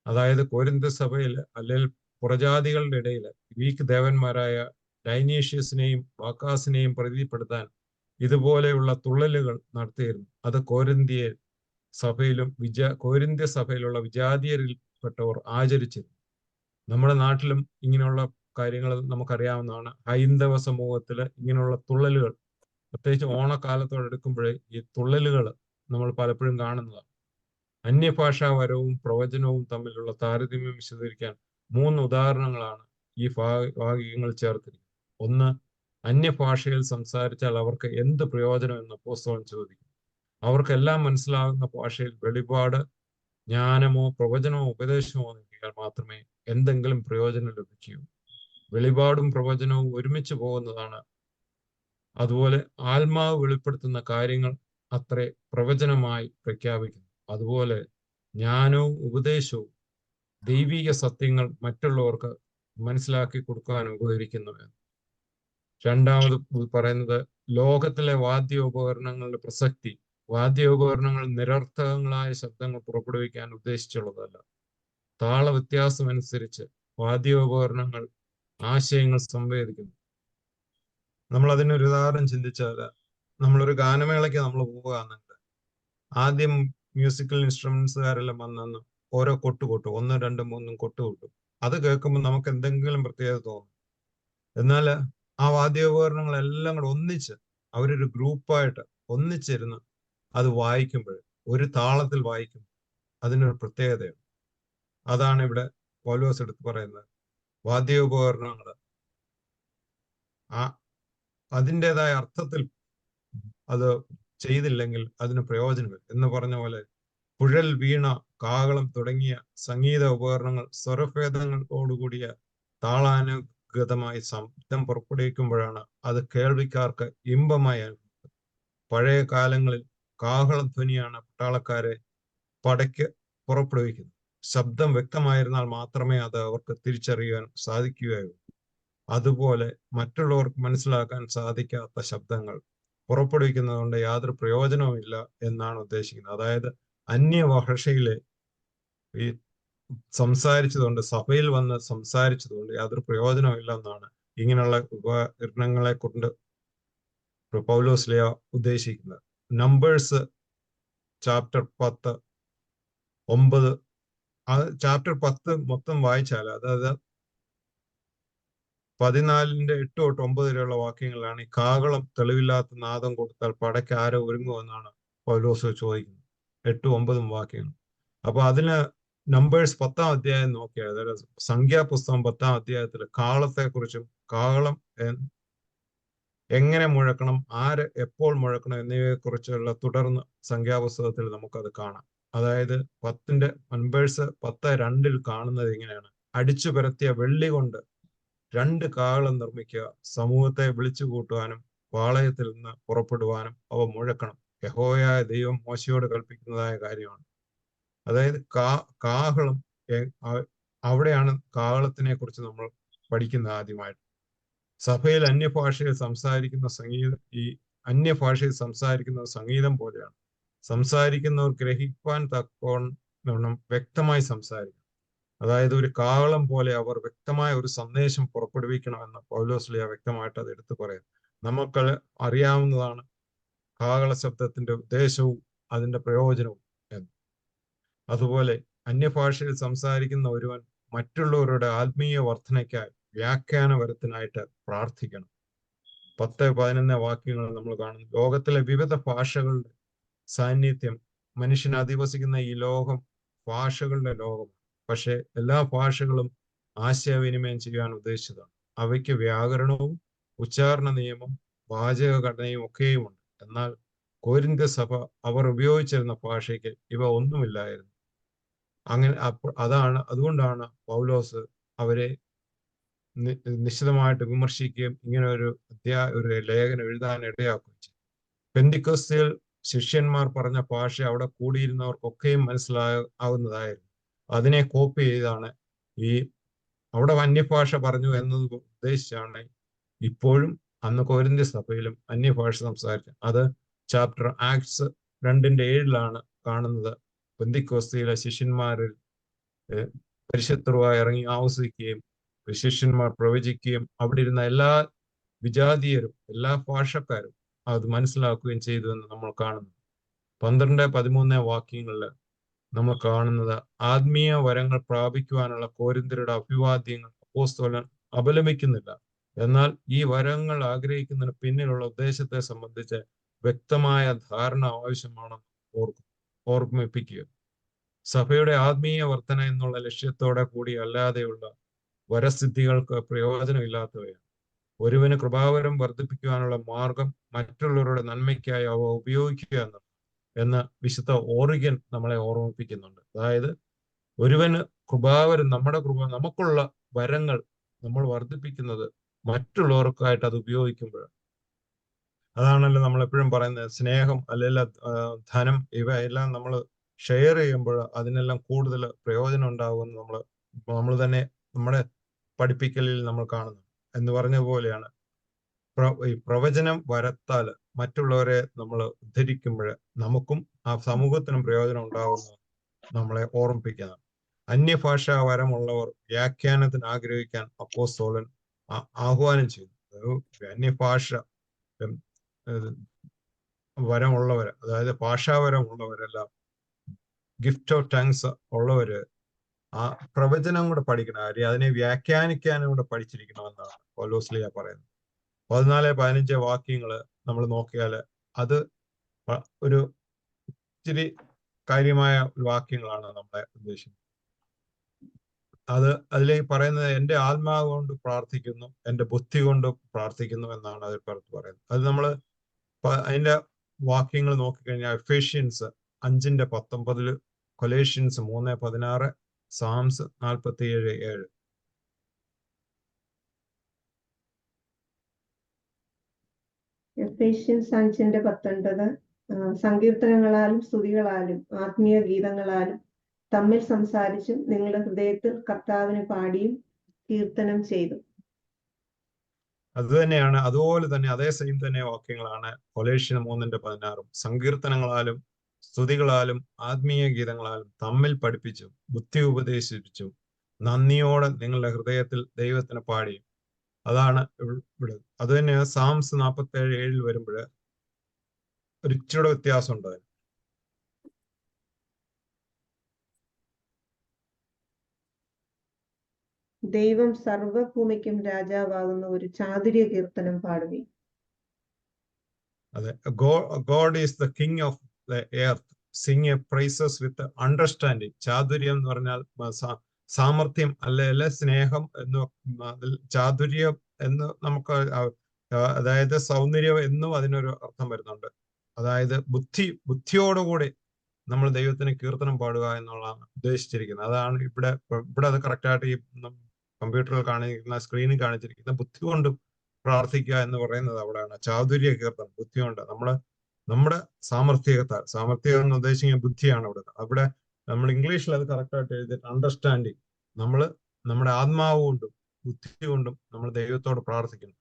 അതായത് കൊരിന്ത് സഭയിൽ അല്ലെങ്കിൽ പുറജാതികളുടെ ഇടയിൽ ഗ്രീക്ക് ദേവന്മാരായ ഡൈനീഷ്യസിനെയും വാക്കാസിനെയും പ്രീതിപ്പെടുത്താൻ ഇതുപോലെയുള്ള തുള്ളലുകൾ നടത്തിയിരുന്നു. അത് കോരിന്ത്യ സഭയിലുള്ള വിജാതീയരിൽപ്പെട്ടവർ ആചരിച്ചിരുന്നു. നമ്മുടെ നാട്ടിലും ഇങ്ങനെയുള്ള കാര്യങ്ങൾ നമുക്കറിയാവുന്നതാണ്. ഹൈന്ദവ സമൂഹത്തിൽ ഇങ്ങനെയുള്ള തുള്ളലുകൾ, പ്രത്യേകിച്ച് ഓണക്കാലത്തോടെടുക്കുമ്പോഴേ ഈ തുള്ളലുകൾ നമ്മൾ പലപ്പോഴും കാണുന്നതാണ്. അന്യഭാഷാപരവും പ്രവചനവും തമ്മിലുള്ള താരതമ്യം വിശദീകരിക്കാൻ 3 ഉദാഹരണങ്ങളാണ് ഈ വാക്യങ്ങൾ ചേർത്തിരിക്കുന്നത്. ഒന്ന്, അന്യഭാഷയിൽ സംസാരിച്ചാൽ അവർക്ക് എന്ത് പ്രയോജനം എന്ന് അപ്പോസ്തലൻ ചോദിക്കും. അവർക്കെല്ലാം മനസ്സിലാകുന്ന ഭാഷയിൽ വെളിപാട്, ജ്ഞാനമോ പ്രവചനമോ ഉപദേശമോ നൽകിയാൽ മാത്രമേ എന്തെങ്കിലും പ്രയോജനം ലഭിക്കൂ. വെളിപാടും പ്രവചനവും ഒരുമിച്ച് പോകുന്നതാണ്. അതുപോലെ ആത്മാവ് വെളിപ്പെടുത്തുന്ന കാര്യങ്ങൾ അത്രേ പ്രവചനമായി പ്രഖ്യാപിക്കുന്നു. അതുപോലെ ജ്ഞാനവും ഉപദേശവും ദൈവിക സത്യങ്ങൾ മറ്റുള്ളവർക്ക് മനസ്സിലാക്കി കൊടുക്കാൻ ഉപകരിക്കുന്നു. രണ്ടാമത് പറയുന്നത് ലോകത്തിലെ വാദ്യോപകരണങ്ങളുടെ പ്രസക്തി. വാദ്യോപകരണങ്ങൾ നിരർത്ഥകങ്ങളായ ശബ്ദങ്ങൾ പുറപ്പെടുവിക്കാൻ ഉദ്ദേശിച്ചുള്ളതല്ല. താള വ്യത്യാസമനുസരിച്ച് വാദ്യോപകരണങ്ങൾ ആശയങ്ങൾ സംവേദിക്കുന്നു. നമ്മൾ അതിനൊരു ഉദാഹരണം ചിന്തിച്ചാൽ, നമ്മളൊരു ഗാനമേളയ്ക്ക് നമ്മൾ പോവുകയാണെങ്കിൽ ആദ്യം മ്യൂസിക്കൽ ഇൻസ്ട്രുമെന്റ്സുകാരെല്ലാം വന്നു ഓരോ കൊട്ട് 1, 2, 3 കൊട്ട് കൊട്ടും. അത് കേൾക്കുമ്പോൾ നമുക്ക് എന്തെങ്കിലും പ്രത്യേകത തോന്നും. എന്നാൽ ആ വാദ്യോപകരണങ്ങളെല്ലാം കൂടെ ഒന്നിച്ച് അവരൊരു ഗ്രൂപ്പായിട്ട് ഒന്നിച്ചിരുന്ന് അത് വായിക്കുമ്പോൾ, ഒരു താളത്തിൽ വായിക്കും, അതിനൊരു പ്രത്യേകതയാണ്. അതാണ് ഇവിടെ പൗലോസ് എടുത്ത് പറയുന്നത്. വാദ്യോപകരണങ്ങൾ അതിൻ്റെതായ അർത്ഥത്തിൽ അത് ചെയ്തില്ലെങ്കിൽ അതിന് പ്രയോജനമില്ല എന്ന് പറഞ്ഞ പോലെ കുഴൽ, വീണ, കാഹളം തുടങ്ങിയ സംഗീത ഉപകരണങ്ങൾ സ്വരഭേദങ്ങളോടുകൂടിയ താളാനുഗതമായി ശബ്ദം പുറപ്പെടുവിക്കുമ്പോഴാണ് അത് കേൾവിക്കാർക്ക് ഇമ്പമായി അനുഭവപ്പെടുന്നത്. പഴയ കാലങ്ങളിൽ കാഹളധ്വനിയാണ് പട്ടാളക്കാരെ പടയ്ക്ക് പുറപ്പെടുവിക്കുന്നത്. ശബ്ദം വ്യക്തമായിരുന്നാൽ മാത്രമേ അത് അവർക്ക് തിരിച്ചറിയാൻ സാധിക്കുകയുള്ളൂ. അതുപോലെ മറ്റുള്ളവർക്ക് മനസ്സിലാക്കാൻ സാധിക്കാത്ത ശബ്ദങ്ങൾ പുറപ്പെടുവിക്കുന്നതുകൊണ്ട് യാതൊരു പ്രയോജനവുമില്ല എന്നാണ് ഉദ്ദേശിക്കുന്നത്. അതായത് അന്യഭാഷയിലെ ഈ സംസാരിച്ചതുകൊണ്ട്, സഭയിൽ വന്ന് സംസാരിച്ചതുകൊണ്ട് യാതൊരു പ്രയോജനമില്ല എന്നാണ് ഇങ്ങനെയുള്ള ഉപകരണങ്ങളെ കൊണ്ട് പൗലോസ് ലേഖ ഉദ്ദേശിക്കുന്നത്. നമ്പേഴ്സ് ചാപ്റ്റർ 10, 9, ചാപ്റ്റർ 10 മൊത്തം വായിച്ചാൽ, അതായത് 14-ന്റെ 8 തൊട്ട് 9 വരെയുള്ള വാക്യങ്ങളിലാണ് ഈ കാഹളം തെളിവില്ലാത്ത നാദം കൊടുത്താൽ പടയ്ക്ക് ആരോ ഒരുങ്ങുമെന്നാണ് പൗലോസ് ചോദിക്കുന്നത്. 8, 9 വാക്യങ്ങൾ. അപ്പൊ അതിന് നമ്പേഴ്സ് 10-ാം അധ്യായം നോക്കിയാൽ, അതായത് സംഖ്യാപുസ്തകം 10-ാം അധ്യായത്തിൽ കാഹളത്തെക്കുറിച്ചും കാഹളം എങ്ങനെ മുഴക്കണം, ആര് എപ്പോൾ മുഴക്കണം എന്നിവയെ കുറിച്ചുള്ള തുടർന്ന് സംഖ്യാപുസ്തകത്തിൽ നമുക്കത് കാണാം. അതായത് നമ്പേഴ്സ് 10:2 കാണുന്നത് ഇങ്ങനെയാണ്: അടിച്ചു പരത്തിയ വെള്ളി കൊണ്ട് 2 കാഹളം നിർമ്മിക്കുക, സമൂഹത്തെ വിളിച്ചു കൂട്ടുവാനും പാളയത്തിൽ നിന്ന് പുറപ്പെടുവാനും അവ മുഴക്കണം. യഹോവയായ ദൈവം മോശയോട് കൽപ്പിക്കുന്നതായ കാര്യമാണ്. അതായത് കാഹളം, അവിടെയാണ് കാഹളത്തിനെ കുറിച്ച് നമ്മൾ പഠിക്കുന്നത് ആദ്യമായിട്ട്. സഭയിൽ അന്യഭാഷയിൽ സംസാരിക്കുന്ന സംഗീതം പോലെയാണ്. സംസാരിക്കുന്നവർ ഗ്രഹിപ്പാൻ തക്കവണ്ണം വ്യക്തമായി സംസാരിക്കണം. അതായത് ഒരു കാഹളം പോലെ അവർ വ്യക്തമായ ഒരു സന്ദേശം പുറപ്പെടുവിക്കണമെന്ന് പൗലോസ് ലേഖ വ്യക്തമായിട്ട് അത് എടുത്തു പറയുന്നു. നമുക്ക് അറിയാവുന്നതാണ് കാഹള ശബ്ദത്തിന്റെ ഉദ്ദേശവും അതിന്റെ പ്രയോജനവും എന്ന്. അതുപോലെ അന്യഭാഷയിൽ സംസാരിക്കുന്ന ഒരുവൻ മറ്റുള്ളവരുടെ ആത്മീയ വർധനയ്ക്കായി വ്യാഖ്യാനപരത്തിനായിട്ട് പ്രാർത്ഥിക്കണം. 10-11 വാക്യങ്ങൾ നമ്മൾ കാണുന്നു. ലോകത്തിലെ വിവിധ ഭാഷകളുടെ സാന്നിധ്യം, മനുഷ്യൻ അധിവസിക്കുന്ന ഈ ലോകം ഭാഷകളുടെ ലോകം. പക്ഷെ എല്ലാ ഭാഷകളും ആശയവിനിമയം ചെയ്യാൻ ഉദ്ദേശിച്ചതാണ്. അവയ്ക്ക് വ്യാകരണവും ഉച്ചാരണ നിയമം വാചക ഘടനയും ഒക്കെയുമുണ്ട്. എന്നാൽ കൊരിന്ത്യ സഭ അവർ ഉപയോഗിച്ചിരുന്ന ഭാഷയ്ക്ക് ഇവ ഒന്നുമില്ലായിരുന്നു. അങ്ങനെ അതുകൊണ്ടാണ് പൗലോസ് അവരെ നിശ്ചിതമായിട്ട് വിമർശിക്കുകയും ഇങ്ങനെ ഒരു ലേഖനം എഴുതാൻ ഇടയാക്കുകയും ചെയ്തു. പെന്തിക്കോസ്തിൽ ശിഷ്യന്മാർ പറഞ്ഞ ഭാഷ അവിടെ കൂടിയിരുന്നവർക്കൊക്കെയും മനസ്സിലാകുന്നതായിരുന്നു. അതിനെ കോപ്പി ചെയ്താണ് അവിടെ അന്യഭാഷ പറഞ്ഞു എന്നത് ഉദ്ദേശിച്ചാണ് ഇപ്പോഴും അന്ന് കൊരിന്ത്യ സഭയിലും അന്യഭാഷ സംസാരിച്ചത്. അത് ചാപ്റ്റർ ആക്ട്സ് 2:7 കാണുന്നത്. പെന്തിക്കോസ്തിയിലെ ശിഷ്യന്മാരിൽ പരിശുദ്ധമായി ഇറങ്ങി ആവസിക്കുകയും ശിഷ്യന്മാർ പ്രവചിക്കുകയും അവിടെ ഇരുന്ന എല്ലാ വിജാതീയരും എല്ലാ ഭാഷക്കാരും അത് മനസ്സിലാക്കുകയും ചെയ്തു എന്ന് നമ്മൾ കാണുന്നു. 12-13 വാക്യങ്ങളിൽ നമ്മൾ കാണുന്നത് ആത്മീയ വരങ്ങൾ പ്രാപിക്കുവാനുള്ള കോരിന്ത്യരുടെ അഭിവാദ്യങ്ങൾ അപ്പോസ്തലൻ അപലപിക്കുന്നില്ല. എന്നാൽ ഈ വരങ്ങൾ ആഗ്രഹിക്കുന്നതിന് പിന്നിലുള്ള ഉദ്ദേശത്തെ സംബന്ധിച്ച് വ്യക്തമായ ധാരണ ആവശ്യമാണെന്ന് ഓർമ്മിപ്പിക്കുക. സഭയുടെ ആത്മീയ വർധന എന്നുള്ള ലക്ഷ്യത്തോടെ കൂടി അല്ലാതെയുള്ള വരസിദ്ധികൾക്ക് പ്രയോജനമില്ലാത്തവയാണ്. ഒരുവന് കൃപാവരം വർദ്ധിപ്പിക്കുവാനുള്ള മാർഗം മറ്റുള്ളവരുടെ നന്മയ്ക്കായി അവ ഉപയോഗിക്കുക എന്ന് വിശുദ്ധ ഓറിഗൻ നമ്മളെ ഓർമ്മിപ്പിക്കുന്നുണ്ട്. അതായത് ഒരുവന് കൃപാവരം, നമുക്കുള്ള വരങ്ങൾ നമ്മൾ വർദ്ധിപ്പിക്കുന്നത് മറ്റുള്ളവർക്കായിട്ട് അത് ഉപയോഗിക്കുമ്പോഴാണ്. അതാണല്ലോ നമ്മൾ എപ്പോഴും പറയുന്നത്, സ്നേഹം അല്ലെങ്കിൽ ധനം ഇവയെല്ലാം നമ്മൾ ഷെയർ ചെയ്യുമ്പോൾ അതിനെല്ലാം കൂടുതൽ പ്രയോജനം ഉണ്ടാകുമെന്ന് നമ്മൾ തന്നെ നമ്മുടെ പഠിപ്പിക്കലിൽ നമ്മൾ കാണുന്നു. എന്ന് പറഞ്ഞ പോലെയാണ് ഈ പ്രവചനം വരത്താൽ മറ്റുള്ളവരെ നമ്മൾ ഉദ്ധരിക്കുമ്പോൾ നമുക്കും ആ സമൂഹത്തിനും പ്രയോജനം ഉണ്ടാകുമെന്ന് നമ്മളെ ഓർമ്മിപ്പിക്കുന്നത്. അന്യഭാഷാ വരമുള്ളവർ വ്യാഖ്യാനത്തിന് ആഗ്രഹിക്കാൻ അപ്പോസ്തലൻ ആഹ്വാനം ചെയ്തു. അന്യഭാഷ വരമുള്ളവര്, അതായത് ഭാഷാവരമുള്ളവരെല്ലാം, ഗിഫ്റ്റ് ഓഫ് ടങ്സ് ഉള്ളവര് ആ പ്രവചനം കൂടെ പഠിക്കണം. അതിനെ വ്യാഖ്യാനിക്കാനും കൂടെ പഠിച്ചിരിക്കണമെന്നാണ് പൗലോസ് പറയുന്നത്. 14-15 വാക്യങ്ങള് നമ്മൾ നോക്കിയാൽ അത് ഒരു ഇച്ചിരി കാര്യമായ വാക്യങ്ങളാണ് നമ്മളെ ഉദ്ദേശിക്കുന്നത്. അതിലേക്ക് പറയുന്നത് എന്റെ ആത്മാവ് കൊണ്ട് പ്രാർത്ഥിക്കുന്നു, എന്റെ ബുദ്ധി കൊണ്ട് പ്രാർത്ഥിക്കുന്നു എന്നാണ് അതിൽ പറയുന്നത്. അത് നമ്മള് അതിന്റെ വാക്യങ്ങൾ നോക്കിക്കഴിഞ്ഞാൽ എഫേഷ്യൻസ് 5:19, കൊലേഷ്യൻസ് 3:16, സാംസ് 47:7. എഫേഷ്യൻസ് 5:19 സങ്കീർത്തനങ്ങളാലും സ്തുതികളാലും ആത്മീയ ഗീതങ്ങളാലും തമ്മിൽ സംസാരിച്ചും നിങ്ങളുടെ ഹൃദയത്തിൽ കർത്താവിന് പാടിയും കീർത്തനം ചെയ്തു. അത് തന്നെയാണ്, അതുപോലെ തന്നെ അതേ സെയിം തന്നെ വാക്യങ്ങളാണ് കൊലേഷ്യൻ 3:16. സങ്കീർത്തനങ്ങളാലും സ്തുതികളാലും ആത്മീയ ഗീതങ്ങളാലും തമ്മിൽ പഠിപ്പിച്ചും ബുദ്ധി ഉപദേശിപ്പിച്ചും നന്ദിയോടെ നിങ്ങളുടെ ഹൃദയത്തിൽ ദൈവത്തിന് പാടിയും. അതാണ് ഇവിടെ. അത് തന്നെ സാംസ് 47:7 വരുമ്പോൾ ഒരു ഇച്ചിരി വ്യത്യാസം ഉണ്ട്. ദൈവം സർവഭൂമിക്കും രാജാവാകുന്ന ഒരു ചാതുര്യ കീർത്തനം പാടുവി. അതെ, God is the king of the earth, sing a praises with understanding. ചാതുര്യം എന്ന് പറഞ്ഞാൽ സാമർഥ്യം അല്ലെ സ്നേഹം എന്ന്, ചാതുര്യം എന്ന് നമുക്ക്, അതായത് സൗന്ദര്യം എന്നും അതിനൊരു അർത്ഥം വരുന്നുണ്ട്. അതായത് ബുദ്ധിയോടുകൂടി നമ്മൾ ദൈവത്തിന് കീർത്തനം പാടുക എന്നുള്ളതാണ് ഉദ്ദേശിച്ചിരിക്കുന്നത്. അതാണ് ഇവിടെ അത് കറക്റ്റായിട്ട് ഈ കമ്പ്യൂട്ടറിൽ കാണിക്കുന്ന, സ്ക്രീനിൽ കാണിച്ചിരിക്കുന്ന ബുദ്ധി കൊണ്ടും പ്രാർത്ഥിക്കുക എന്ന് പറയുന്നത് അവിടെയാണ്. ചാതുര്യ കീർത്തനം ബുദ്ധി കൊണ്ട്, നമ്മുടെ സാമർഥ്യം എന്ന് ഉദ്ദേശിക്കുന്ന ബുദ്ധിയാണ് അവിടെ നമ്മൾ ഇംഗ്ലീഷിൽ അത് കറക്റ്റായിട്ട് എഴുതിയിട്ട് അണ്ടർസ്റ്റാൻഡിങ്. നമ്മുടെ ആത്മാവ് കൊണ്ടും ബുദ്ധി കൊണ്ടും നമ്മൾ ദൈവത്തോട് പ്രാർത്ഥിക്കുന്നു.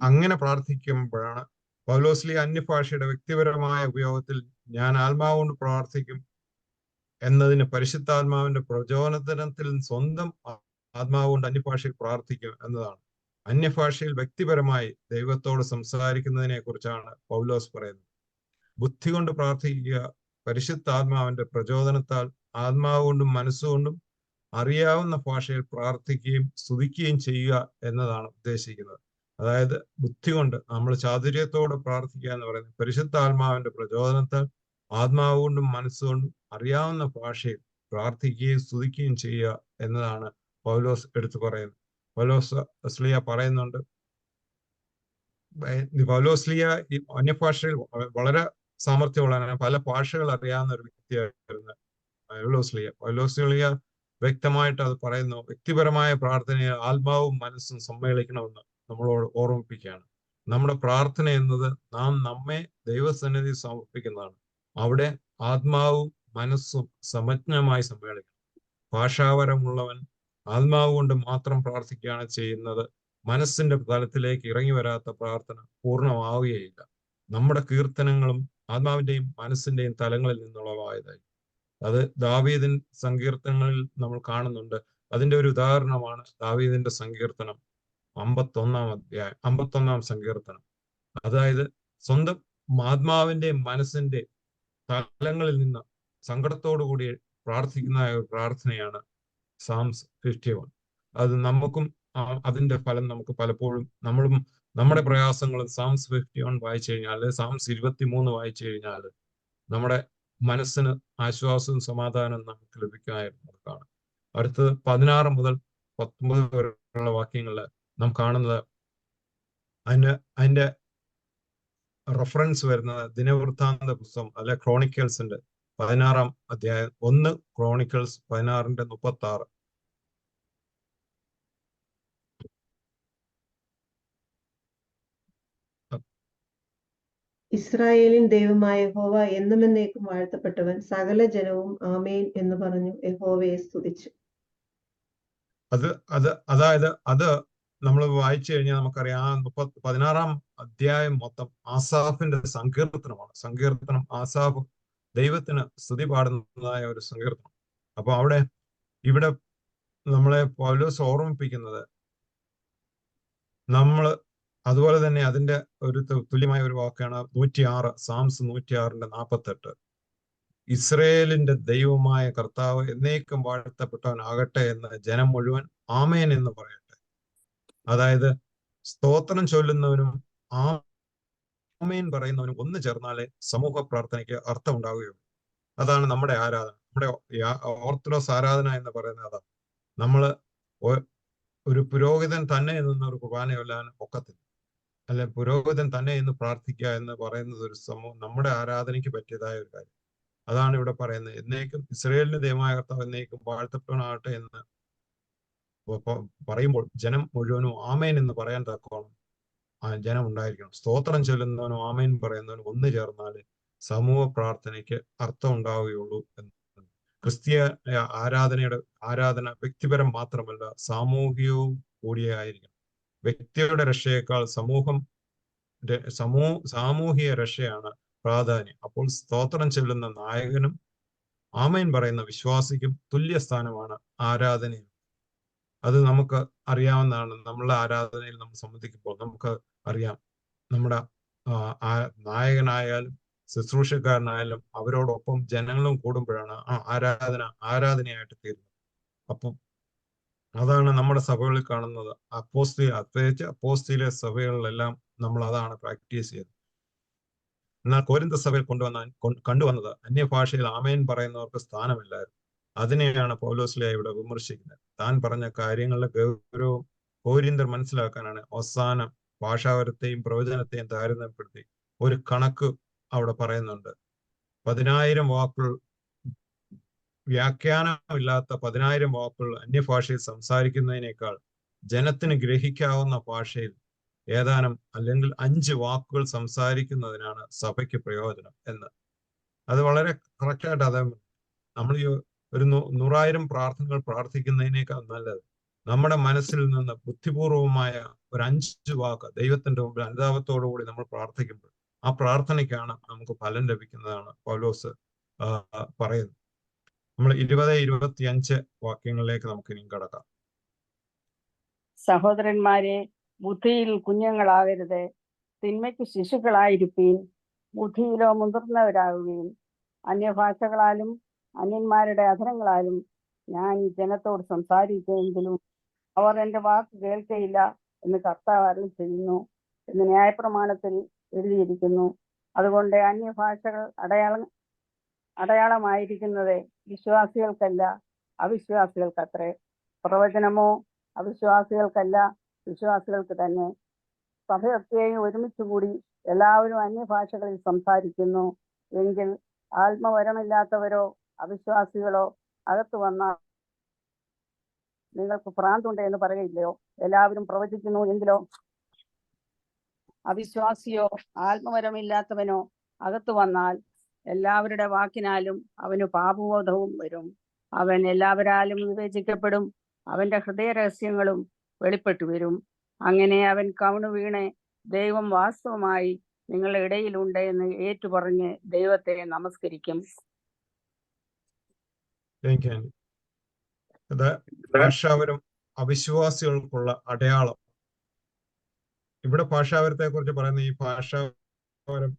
അങ്ങനെ പ്രാർത്ഥിക്കുമ്പോഴാണ് പൗലോസ്ലീ അന്യഭാഷയുടെ വ്യക്തിപരമായ ഉപയോഗത്തിൽ ഞാൻ ആത്മാവ് കൊണ്ട് പ്രാർത്ഥിക്കും എന്നതിന് പരിശുദ്ധാത്മാവിന്റെ പ്രചോദനത്തിൽ സ്വന്തം ആത്മാവ് കൊണ്ട് അന്യഭാഷയിൽ പ്രാർത്ഥിക്കും എന്നതാണ്. അന്യഭാഷയിൽ വ്യക്തിപരമായി ദൈവത്തോട് സംസാരിക്കുന്നതിനെ കുറിച്ചാണ് പൗലോസ് പറയുന്നത്. ബുദ്ധി കൊണ്ട് പ്രാർത്ഥിക്കുക പരിശുദ്ധാത്മാവിന്റെ പ്രചോദനത്താൽ ആത്മാവ് കൊണ്ടും മനസ്സുകൊണ്ടും അറിയാവുന്ന ഭാഷയിൽ പ്രാർത്ഥിക്കുകയും സ്തുതിക്കുകയും ചെയ്യുക എന്നതാണ് ഉദ്ദേശിക്കുന്നത്. അതായത് ബുദ്ധി കൊണ്ട് നമ്മൾ ചാതുര്യത്തോടെ പ്രാർത്ഥിക്കുക എന്ന് പറയുന്നത് പരിശുദ്ധാത്മാവിന്റെ പ്രചോദനത്താൽ ആത്മാവ് കൊണ്ടും മനസ്സുകൊണ്ടും അറിയാവുന്ന ഭാഷയിൽ പ്രാർത്ഥിക്കുകയും സ്തുതിക്കുകയും ചെയ്യുക എന്നതാണ് പൗലോസ് എടുത്തു പറയുന്നത്. പൗലോസ് ശ്ലീഹ പറയുന്നുണ്ട്, പൗലോസ് ശ്ലീഹ ഈ അന്യഭാഷയിൽ വളരെ സാമർഥ്യമുള്ളതാണ്, പല ഭാഷകൾ അറിയാവുന്ന ഒരു വ്യക്തിയായിരുന്നു പൗലോസ് ശ്ലീഹ വ്യക്തമായിട്ട് അത് പറയുന്നു. വ്യക്തിപരമായ പ്രാർത്ഥനയെ ആത്മാവും മനസ്സും സമ്മേളിക്കണമെന്ന് നമ്മളോട് ഓർമ്മിപ്പിക്കുകയാണ്. നമ്മുടെ പ്രാർത്ഥന എന്നത് നാം നമ്മെ ദൈവസന്നിധി സമർപ്പിക്കുന്നതാണ്. അവിടെ ആത്മാവും മനസ്സും സമജ്ഞമായി സമ്മേളിക്കണം. ഭാഷാപരമുള്ളവൻ ആത്മാവ് കൊണ്ട് മാത്രം പ്രാർത്ഥിക്കുകയാണ് ചെയ്യുന്നത്. മനസ്സിന്റെ തലത്തിലേക്ക് ഇറങ്ങി വരാത്ത പ്രാർത്ഥന പൂർണ്ണമാവുകയില്ല. നമ്മുടെ കീർത്തനങ്ങളും ആത്മാവിന്റെയും മനസ്സിന്റെയും തലങ്ങളിൽ നിന്നുള്ളതായതായി. അത് ദാവീദിൻ സങ്കീർത്തനങ്ങളിൽ നമ്മൾ കാണുന്നുണ്ട്. അതിന്റെ ഒരു ഉദാഹരണമാണ് ദാവീദിന്റെ സങ്കീർത്തനം 51 സങ്കീർത്തനം. അതായത് സ്വന്തം ആത്മാവിന്റെയും മനസ്സിന്റെയും തലങ്ങളിൽ നിന്ന് സങ്കടത്തോടു കൂടി പ്രാർത്ഥിക്കുന്ന ഒരു പ്രാർത്ഥനയാണ് സാംസ് 51. അത് നമുക്കും അതിന്റെ ഫലം നമുക്ക് പലപ്പോഴും നമ്മളും നമ്മുടെ പ്രയാസങ്ങളും സാംസ് 51 വായിച്ചു കഴിഞ്ഞാൽ, സാംസ് 23 വായിച്ചു കഴിഞ്ഞാൽ നമ്മുടെ മനസ്സിന് ആശ്വാസവും സമാധാനവും നമുക്ക് ലഭിക്കാനാണ്. അടുത്തത് 16 മുതൽ 19 വരെയുള്ള വാക്യങ്ങളിൽ നാം കാണുന്നത് അതിന്റെ റെഫറൻസ് വരുന്നത് ദിനവൃത്താന്ത പുസ്തകം അല്ലെ ക്രോണിക്കൽസിന്റെ 16 അധ്യായം 1 ക്രോണിക്കൽസ് 16:36. ഇസ്രായേലിൻ ദൈവമായ യഹോവ എന്നും എന്നേക്കും വാഴ്ത്തപ്പെട്ടവൻ, സകല ജനവും ആമേൻ എന്ന് പറഞ്ഞു യഹോവയെ സ്തുതിച്ചു. അതായത് അത് നമ്മൾ വായിച്ചു കഴിഞ്ഞാൽ നമുക്കറിയാം 16 അധ്യായം മൊത്തം ആസാഫിന്റെ സങ്കീർത്തനമാണ്. സങ്കീർത്തനം ആസാഫ് ദൈവത്തിന് സ്തുതി പാടുന്നതായ ഒരു സങ്കീർത്തനം. അപ്പൊ ഇവിടെ നമ്മളെ പൗലോസ് ഓർമ്മിപ്പിക്കുന്നത് നമ്മള് അതുപോലെ തന്നെ അതിന്റെ ഒരു തുല്യമായ ഒരു വാക്കാണ് 106 സാംസ് 106:48. ഇസ്രയേലിന്റെ ദൈവമായ കർത്താവ് എന്നേക്കും വാഴ്ത്തപ്പെട്ടവനാകട്ടെ എന്ന് ജനം മുഴുവൻ ആമേൻ എന്ന് പറയട്ടെ. അതായത് സ്തോത്രം ചൊല്ലുന്നവനും ആമേൻ പറയുന്നവനും ഒന്ന് ചേർന്നാലേ സമൂഹ പ്രാർത്ഥനയ്ക്ക് അർത്ഥം ഉണ്ടാവുകയുള്ളൂ. അതാണ് നമ്മുടെ ആരാധന. നമ്മുടെ ഓർത്തഡോക്സ് ആരാധന എന്ന് പറയുന്നത് അതാണ്. നമ്മള് ഒരു പുരോഹിതൻ തന്നെ നിന്ന് ഒരു കുർബാന ചൊല്ലാൻ ഒക്കത്തില്ല, അല്ലെ പുരോഹിതൻ തന്നെ എന്ന് പ്രാർത്ഥിക്കുക എന്ന് പറയുന്നത് ഒരു നമ്മുടെ ആരാധനയ്ക്ക് പറ്റിയതായ ഒരു കാര്യം. അതാണ് ഇവിടെ പറയുന്നത്. എന്നേക്കും ഇസ്രയേലിന്റെ ദൈവമായ കർത്താവ് എന്നേക്കും വാഴ്ത്തപ്പെടാനാകട്ടെ എന്ന് പറയുമ്പോൾ ജനം മുഴുവനും ആമേൻ എന്ന് പറയാൻ തക്കോണം ജനം ഉണ്ടായിരിക്കണം. സ്തോത്രം ചൊല്ലുന്നവനും ആമേൻ പറയുന്നവനും ഒന്ന് ചേർന്നാല് സമൂഹ പ്രാർത്ഥനയ്ക്ക് അർത്ഥം ഉണ്ടാവുകയുള്ളൂ എന്ന്. ക്രിസ്തീയ ആരാധന വ്യക്തിപരം മാത്രമല്ല, സാമൂഹികവും കൂടിയായിരിക്കണം. വ്യക്തിയുടെ രക്ഷയേക്കാൾ സാമൂഹിക രക്ഷയാണ് പ്രാധാന്യം. അപ്പോൾ സ്തോത്രം ചൊല്ലുന്ന നായകനും ആമേൻ പറയുന്ന വിശ്വാസിക്കും തുല്യ സ്ഥാനമാണ് ആരാധനയിൽ. അത് നമുക്ക് അറിയാവുന്നതാണ്. നമ്മളുടെ ആരാധനയിൽ നമ്മൾ സംബന്ധിക്കുമ്പോൾ നമുക്ക് അറിയാം, നമ്മുടെ നായകനായാലും ശുശ്രൂഷക്കാരനായാലും അവരോടൊപ്പം ജനങ്ങളും കൂടുമ്പോഴാണ് ആ ആരാധനയായിട്ട് തീരുന്നത്. അപ്പം അതാണ് നമ്മുടെ സഭകളിൽ കാണുന്നത്. പ്രത്യേകിച്ച് അപ്പോസ്തീല സഭകളിലെല്ലാം നമ്മൾ അതാണ് പ്രാക്ടീസ് ചെയ്തത്. എന്നാൽ കോരിന്ത സഭയിൽ കണ്ടുവന്നത് അന്യഭാഷയിൽ ആമേൻ പറയുന്നവർക്ക് സ്ഥാനമില്ലായിരുന്നു. അതിനെയാണ് പൗലോസ് ശ്ലീഹ ഇവിടെ വിമർശിക്കുന്നത്. താൻ പറഞ്ഞ കാര്യങ്ങളുടെ ഗൗരവം കോരിന്തർ മനസ്സിലാക്കാനാണ് അവസാനം ഭാഷാപരത്തെയും പ്രവചനത്തെയും താരതമ്യപ്പെടുത്തി ഒരു കണക്ക് അവിടെ പറയുന്നുണ്ട്. 10,000 വാക്കുകൾ, വ്യാഖ്യാനമില്ലാത്ത 10,000 വാക്കുകൾ അന്യഭാഷയിൽ സംസാരിക്കുന്നതിനേക്കാൾ ജനത്തിന് ഗ്രഹിക്കാവുന്ന ഭാഷയിൽ ഏതാനും അല്ലെങ്കിൽ 5 വാക്കുകൾ സംസാരിക്കുന്നതിനാണ് സഭയ്ക്ക് പ്രയോജനം എന്ന്. അത് വളരെ കറക്റ്റായിട്ട് അത് നമ്മൾ ഒരു 100,000 പ്രാർത്ഥനകൾ പ്രാർത്ഥിക്കുന്നതിനേക്കാൾ നല്ലത് നമ്മുടെ മനസ്സിൽ നിന്ന് ബുദ്ധിപൂർവമായ ഒരു 5 വാക്ക് ദൈവത്തിന്റെ മുമ്പിൽ അനുതാപത്തോടു കൂടി നമ്മൾ പ്രാർത്ഥിക്കുമ്പോൾ ആ പ്രാർത്ഥനയ്ക്കാണ് നമുക്ക് ഫലം ലഭിക്കുന്നതാണ് പൗലോസ് പറയുന്നത്. നമ്മൾ 20-25 വാക്യങ്ങളിലേക്ക് നമുക്ക് ഇനിയും കടക്കാം. സഹോദരന്മാരെ, ബുദ്ധിയിൽ കുഞ്ഞുങ്ങളാകരുത്, തിന്മയ്ക്ക് ശിശുക്കളായിരിപ്പീൻ, ബുദ്ധിയിലോ മുതിർന്നവരാകുകയും അന്യഭാഷകളാലും അന്യന്മാരുടെ അധരങ്ങളാലും ഞാൻ ഈ ജനത്തോട് സംസാരിക്കുമെങ്കിലും അവർ എൻ്റെ വാക്ക് കേൾക്കയില്ല എന്ന് കർത്താവ് അരുളി ചെയ്യുന്നു എന്ന് ന്യായപ്രമാണത്തിൽ എഴുതിയിരിക്കുന്നു. അതുകൊണ്ട് അന്യഭാഷകൾ അടയാളമായിരിക്കുന്നത് വിശ്വാസികൾക്കല്ല, അവിശ്വാസികൾക്കത്രേ. പ്രവചനമോ അവിശ്വാസികൾക്കല്ല, വിശ്വാസികൾക്ക് തന്നെ. സഭയൊക്കെയും ഒരുമിച്ച് കൂടി എല്ലാവരും അന്യഭാഷകളിൽ സംസാരിക്കുന്നു എങ്കിൽ ആത്മവരമില്ലാത്തവരോ അവിശ്വാസികളോ അകത്ത് വന്നാൽ നിങ്ങൾക്ക് ഭ്രാന്തുണ്ട് എന്ന് പറയില്ലയോ? എല്ലാവരും പ്രവചിക്കുന്നു എങ്കിലോ? അവിശ്വാസിയോ ആത്മവരമില്ലാത്തവനോ അകത്ത് വന്നാൽ എല്ലാവരുടെ വാക്കിനാലും അവന് പാപബോധവും വരും. അവൻ എല്ലാവരാലും വിവേചിക്കപ്പെടും. അവന്റെ ഹൃദയ രഹസ്യങ്ങളും വെളിപ്പെട്ടു വരും. അങ്ങനെ അവൻ കവിണ് വീണ് ദൈവം വാസ്തവമായി നിങ്ങളുടെ ഇടയിലുണ്ട് എന്ന് ഏറ്റുപറഞ്ഞ് ദൈവത്തെ നമസ്കരിക്കും. ഭാഷാവരം അവിശ്വാസികൾക്കുള്ള അടയാളം. ഇവിടെ ഭാഷാവരത്തെ കുറിച്ച് പറയുന്ന ഈ ഭാഷാവരം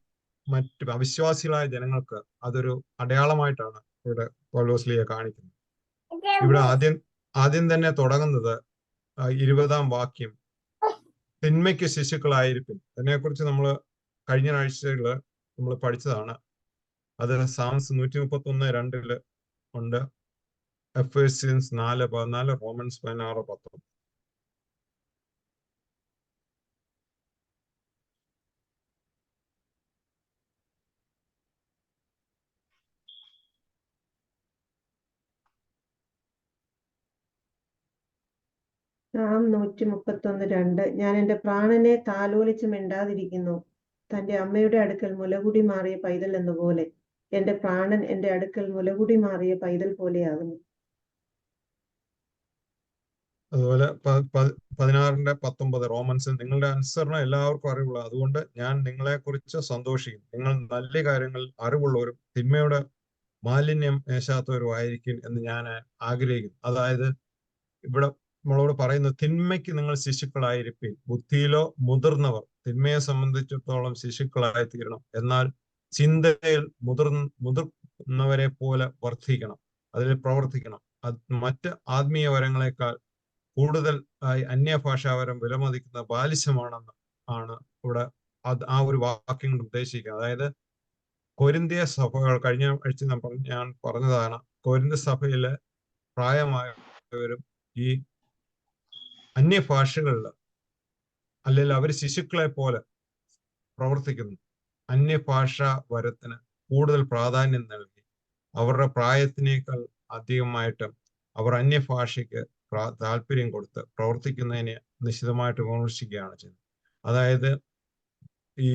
മറ്റ് അവിശ്വാസികളായ ജനങ്ങൾക്ക് അതൊരു അടയാളമായിട്ടാണ് ഇവിടെ പൗലോസ്ലീഹ കാണിക്കുന്നത്. ഇവിടെ ആദ്യം തന്നെ തുടങ്ങുന്നത് 20-ാം വാക്യം, തിന്മയ്ക്ക് ശിശുക്കളായിരിക്കും. അതിനെക്കുറിച്ച് നമ്മൾ കഴിഞ്ഞ ആഴ്ചകളിൽ നമ്മൾ പഠിച്ചതാണ്. അത് സാംസ് 131:2 ഉണ്ട്, എഫേസ്യൻസ് 4:14, റോമൻസ് 16:19. സാം 131:2. ഞാൻ എൻ്റെ പ്രാണനെ താലോലിച്ച് മിണ്ടാതിരിക്കുന്നു, തൻ്റെ അമ്മയുടെ അടുക്കൽ മുലകുടി മാറിയ പൈതൽ എന്നപോലെ. എൻ്റെ പ്രാണൻ എൻ്റെ അടുക്കൽ മുലകുടി മാറിയ പൈതൽ പോലെയാകുന്നു. അതുപോലെ 16:19 റോമൻസ്, നിങ്ങളുടെ അനുസരണം എല്ലാവർക്കും അറിവുള്ള, അതുകൊണ്ട് ഞാൻ നിങ്ങളെ കുറിച്ച് സന്തോഷിക്കും. നിങ്ങൾ നല്ല കാര്യങ്ങൾ അറിവുള്ളവരും തിന്മയുടെ മാലിന്യം മേശാത്തവരും ആയിരിക്കും എന്ന് ഞാൻ ആഗ്രഹിക്കുന്നു. അതായത് ഇവിടെ നമ്മളോട് പറയുന്നത്, തിന്മയ്ക്ക് നിങ്ങൾ ശിശുക്കളായിരിക്കും. ബുദ്ധിയിലോ മുതിർന്നവർ തിന്മയെ സംബന്ധിച്ചിടത്തോളം ശിശുക്കളായി തീരണം. എന്നാൽ ചിന്തയിൽ മുതിർന്നവരെ പോലെ വർദ്ധിക്കണം, അതിൽ പ്രവർത്തിക്കണം. മറ്റ് ആത്മീയ വരങ്ങളെക്കാൾ കൂടുതൽ അന്യഭാഷാവരം വിലമതിക്കുന്ന ബാലിശമാണെന്ന് ആണ് ഇവിടെ ആ ഒരു വാക്യം കൊണ്ട് ഉദ്ദേശിക്കുന്നത്. അതായത് കൊരിന്ത്യ സഭകൾ, കഴിഞ്ഞ ആഴ്ച ഞാൻ പറഞ്ഞതാണ്, കൊരിന്ത്യ സഭയിലെ പ്രായമായവരും ഈ അന്യഭാഷകളിൽ അല്ലെങ്കിൽ അവർ ശിശുക്കളെ പോലെ പ്രവർത്തിക്കുന്നു. അന്യഭാഷ വരത്തിന് കൂടുതൽ പ്രാധാന്യം നൽകി അവരുടെ പ്രായത്തിനേക്കാൾ അധികമായിട്ട് അവർ അന്യഭാഷയ്ക്ക് താല്പര്യം കൊടുത്ത് പ്രവർത്തിക്കുന്നതിനെ നിശ്ചിതമായിട്ട് വിമർശിക്കുകയാണ് ചെയ്യുന്നത്. അതായത് ഈ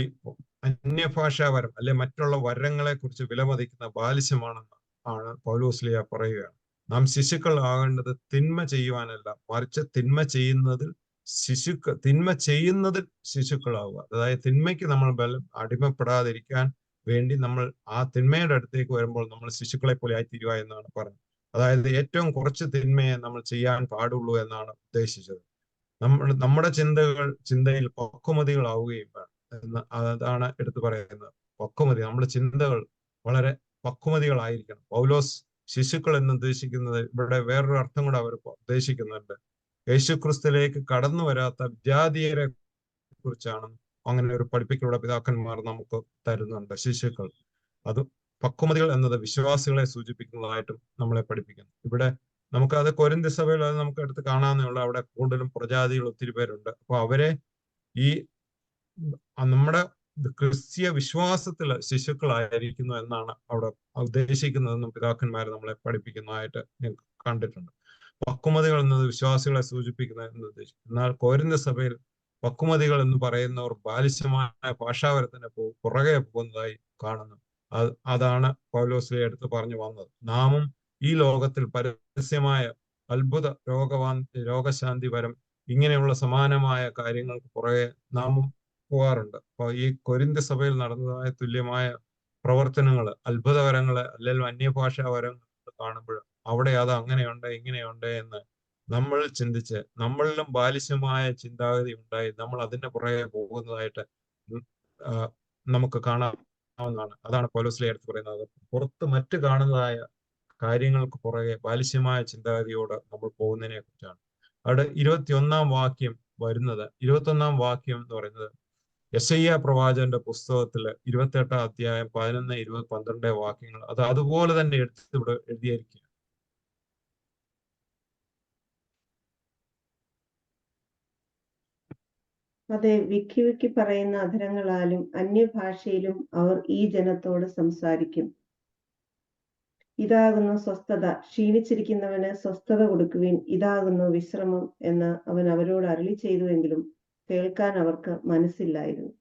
അന്യഭാഷാവരം അല്ലെ മറ്റുള്ള വരങ്ങളെ കുറിച്ച് വിലമതിക്കുന്ന ബാലിശമാണെന്ന് ആണ് പൗലോസ്ലീഹ പറയുകയാണ്. നാം ശിശുക്കൾ ആകേണ്ടത് തിന്മ ചെയ്യുവാനല്ല, മറിച്ച് തിന്മ ചെയ്യുന്നതിൽ ശിശുക്കളാവുക. അതായത് തിന്മയ്ക്ക് നമ്മൾ അടിമപ്പെടാതിരിക്കാൻ വേണ്ടി നമ്മൾ ആ തിന്മയുടെ അടുത്തേക്ക് വരുമ്പോൾ നമ്മൾ ശിശുക്കളെ പോലെ ആയിത്തീരുക എന്നാണ് പറഞ്ഞത്. അതായത് ഏറ്റവും കുറച്ച് തിന്മയെ നമ്മൾ ചെയ്യാൻ പാടുള്ളൂ എന്നാണ് ഉദ്ദേശിച്ചത്. നമ്മുടെ ചിന്തയിൽ പക്വമതികളാവുകയും വേണം എന്ന് അതാണ് എടുത്തു പറയുന്നത്. പക്വമതി, നമ്മുടെ ചിന്തകൾ വളരെ പക്വമതികളായിരിക്കണം. പൗലോസ് ശിശുക്കൾ എന്ന് ഉദ്ദേശിക്കുന്നത് ഇവിടെ വേറൊരു അർത്ഥം കൂടെ അവർ ഉദ്ദേശിക്കുന്നുണ്ട്. യേശുക്രിസ്തുവിലേക്ക് കടന്നു വരാത്ത വിജാതീയരെ കുറിച്ചാണ് അങ്ങനെ ഒരു പഠിപ്പിക്കലുള്ള പിതാക്കന്മാർ നമുക്ക് തരുന്നുണ്ട്. ശിശുക്കൾ, അത് പക്വമതികൾ എന്നത് വിശ്വാസികളെ സൂചിപ്പിക്കുന്നതായിട്ടും നമ്മളെ പഠിപ്പിക്കുന്നു. ഇവിടെ നമുക്ക് അത് കൊരിന്ത്യ സഭയിൽ അത് നമുക്ക് എടുത്ത് കാണാവുന്നേ. അവിടെ കൂടുതലും പ്രജാതികൾ ഒത്തിരി പേരുണ്ട്. അപ്പൊ അവരെ ഈ നമ്മുടെ ക്രിസ്തീയ വിശ്വാസത്തില് ശിശുക്കളായിരിക്കുന്നു എന്നാണ് അവിടെ ഉദ്ദേശിക്കുന്നതെന്നും പിതാക്കന്മാർ നമ്മളെ പഠിപ്പിക്കുന്നതായിട്ട് കണ്ടിട്ടുണ്ട്. പക്വമതികൾ എന്നത് വിശ്വാസികളെ സൂചിപ്പിക്കുന്നതെന്ന് ഉദ്ദേശിക്കുന്നു. എന്നാൽ കൊരിന്ത്യ സഭയിൽ പക്വമതികൾ എന്ന് പറയുന്നവർ ബാലിശമായ ഭാഷാവരത്തിന് പുറകെ പോകുന്നതായി കാണുന്നു. അതാണ് പൗലോസ്ലീഹ എടുത്ത് പറഞ്ഞു വന്നത്. നാമും ഈ ലോകത്തിൽ പരസ്യമായ അത്ഭുത രോഗശാന്തി വരം ഇങ്ങനെയുള്ള സമാനമായ കാര്യങ്ങൾക്ക് പുറകെ നാമും പോകാറുണ്ട്. അപ്പൊ ഈ കൊരിന്ത്യ സഭയിൽ നടന്നതായ തുല്യമായ പ്രവർത്തനങ്ങള്, അത്ഭുതകരങ്ങള് അല്ലെങ്കിൽ അന്യഭാഷാ വരങ്ങൾ കാണുമ്പോൾ അവിടെ അത് അങ്ങനെയുണ്ട് ഇങ്ങനെയുണ്ട് എന്ന് നമ്മൾ ചിന്തിച്ച് നമ്മളിലും ബാലിശമായ ചിന്താഗതി ഉണ്ടായി നമ്മൾ അതിന്റെ പുറകെ പോകുന്നതായിട്ട് നമുക്ക് കാണാം. അതാണ് പൗലോസ്ലീഹ എടുത്ത് പറയുന്നത്. പുറത്ത് മറ്റ് കാണുന്നതായ കാര്യങ്ങൾക്ക് പുറകെ ബാലിശ്യമായ ചിന്താഗതിയോട് നമ്മൾ പോകുന്നതിനെ കുറിച്ചാണ്. അവിടെ 21 വാക്യം വരുന്നത്, 21 വാക്യം എന്ന് പറയുന്നത് യെശയ്യാ പ്രവാചകന്റെ പുസ്തകത്തില് 28 അധ്യായം 11, 20, 12 വാക്യങ്ങൾ അത് അതുപോലെ തന്നെ എടുത്ത് ഇവിടെ എഴുതിയിരിക്കുക. അതെ, വിക്കി വിക്കി പറയുന്ന അധരങ്ങളാലും അന്യഭാഷയിലും അവർ ഈ ജനത്തോട് സംസാരിക്കും. ഇതാകുന്നു സ്വസ്ഥത, ക്ഷീണിച്ചിരിക്കുന്നവന് സ്വസ്ഥത കൊടുക്കുവിൻ, ഇതാകുന്നു വിശ്രമം എന്ന് അവൻ അവരോട് അരുളി ചെയ്തുവെങ്കിലും കേൾക്കാൻ അവർക്ക് മനസ്സില്ലായിരുന്നു.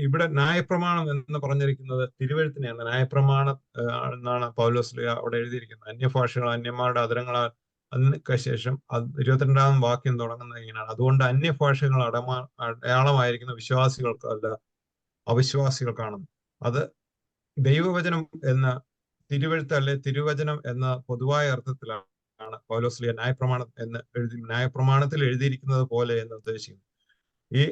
ഇവിടെ ന്യായപ്രമാണം എന്ന് പറഞ്ഞിരിക്കുന്നത് തിരുവെഴുത്തിനെയാണ്. ന്യായപ്രമാണം എന്നാണ് പൗലോസ്ലീഹ അവിടെ എഴുതിയിരിക്കുന്നത്. അന്യഭാഷകൾ അന്യന്മാരുടെ അധരങ്ങളാൽ അതിനൊക്കെ ശേഷം 22 വാക്യം തുടങ്ങുന്നത് ഇങ്ങനെയാണ്: അതുകൊണ്ട് അന്യഭാഷകൾ അടയാളമായിരിക്കുന്ന വിശ്വാസികൾക്കല്ല അവിശ്വാസികൾക്കാണെന്ന്. അത് ദൈവവചനം എന്ന തിരുവെഴുത്ത് അല്ലെ തിരുവചനം എന്ന പൊതുവായ അർത്ഥത്തിലാണ് പൗലോസ്ലീഹ ന്യായപ്രമാണത്തിൽ എഴുതിയിരിക്കുന്നത് പോലെ എന്ന് ഉദ്ദേശിക്കുന്നത്. ഈ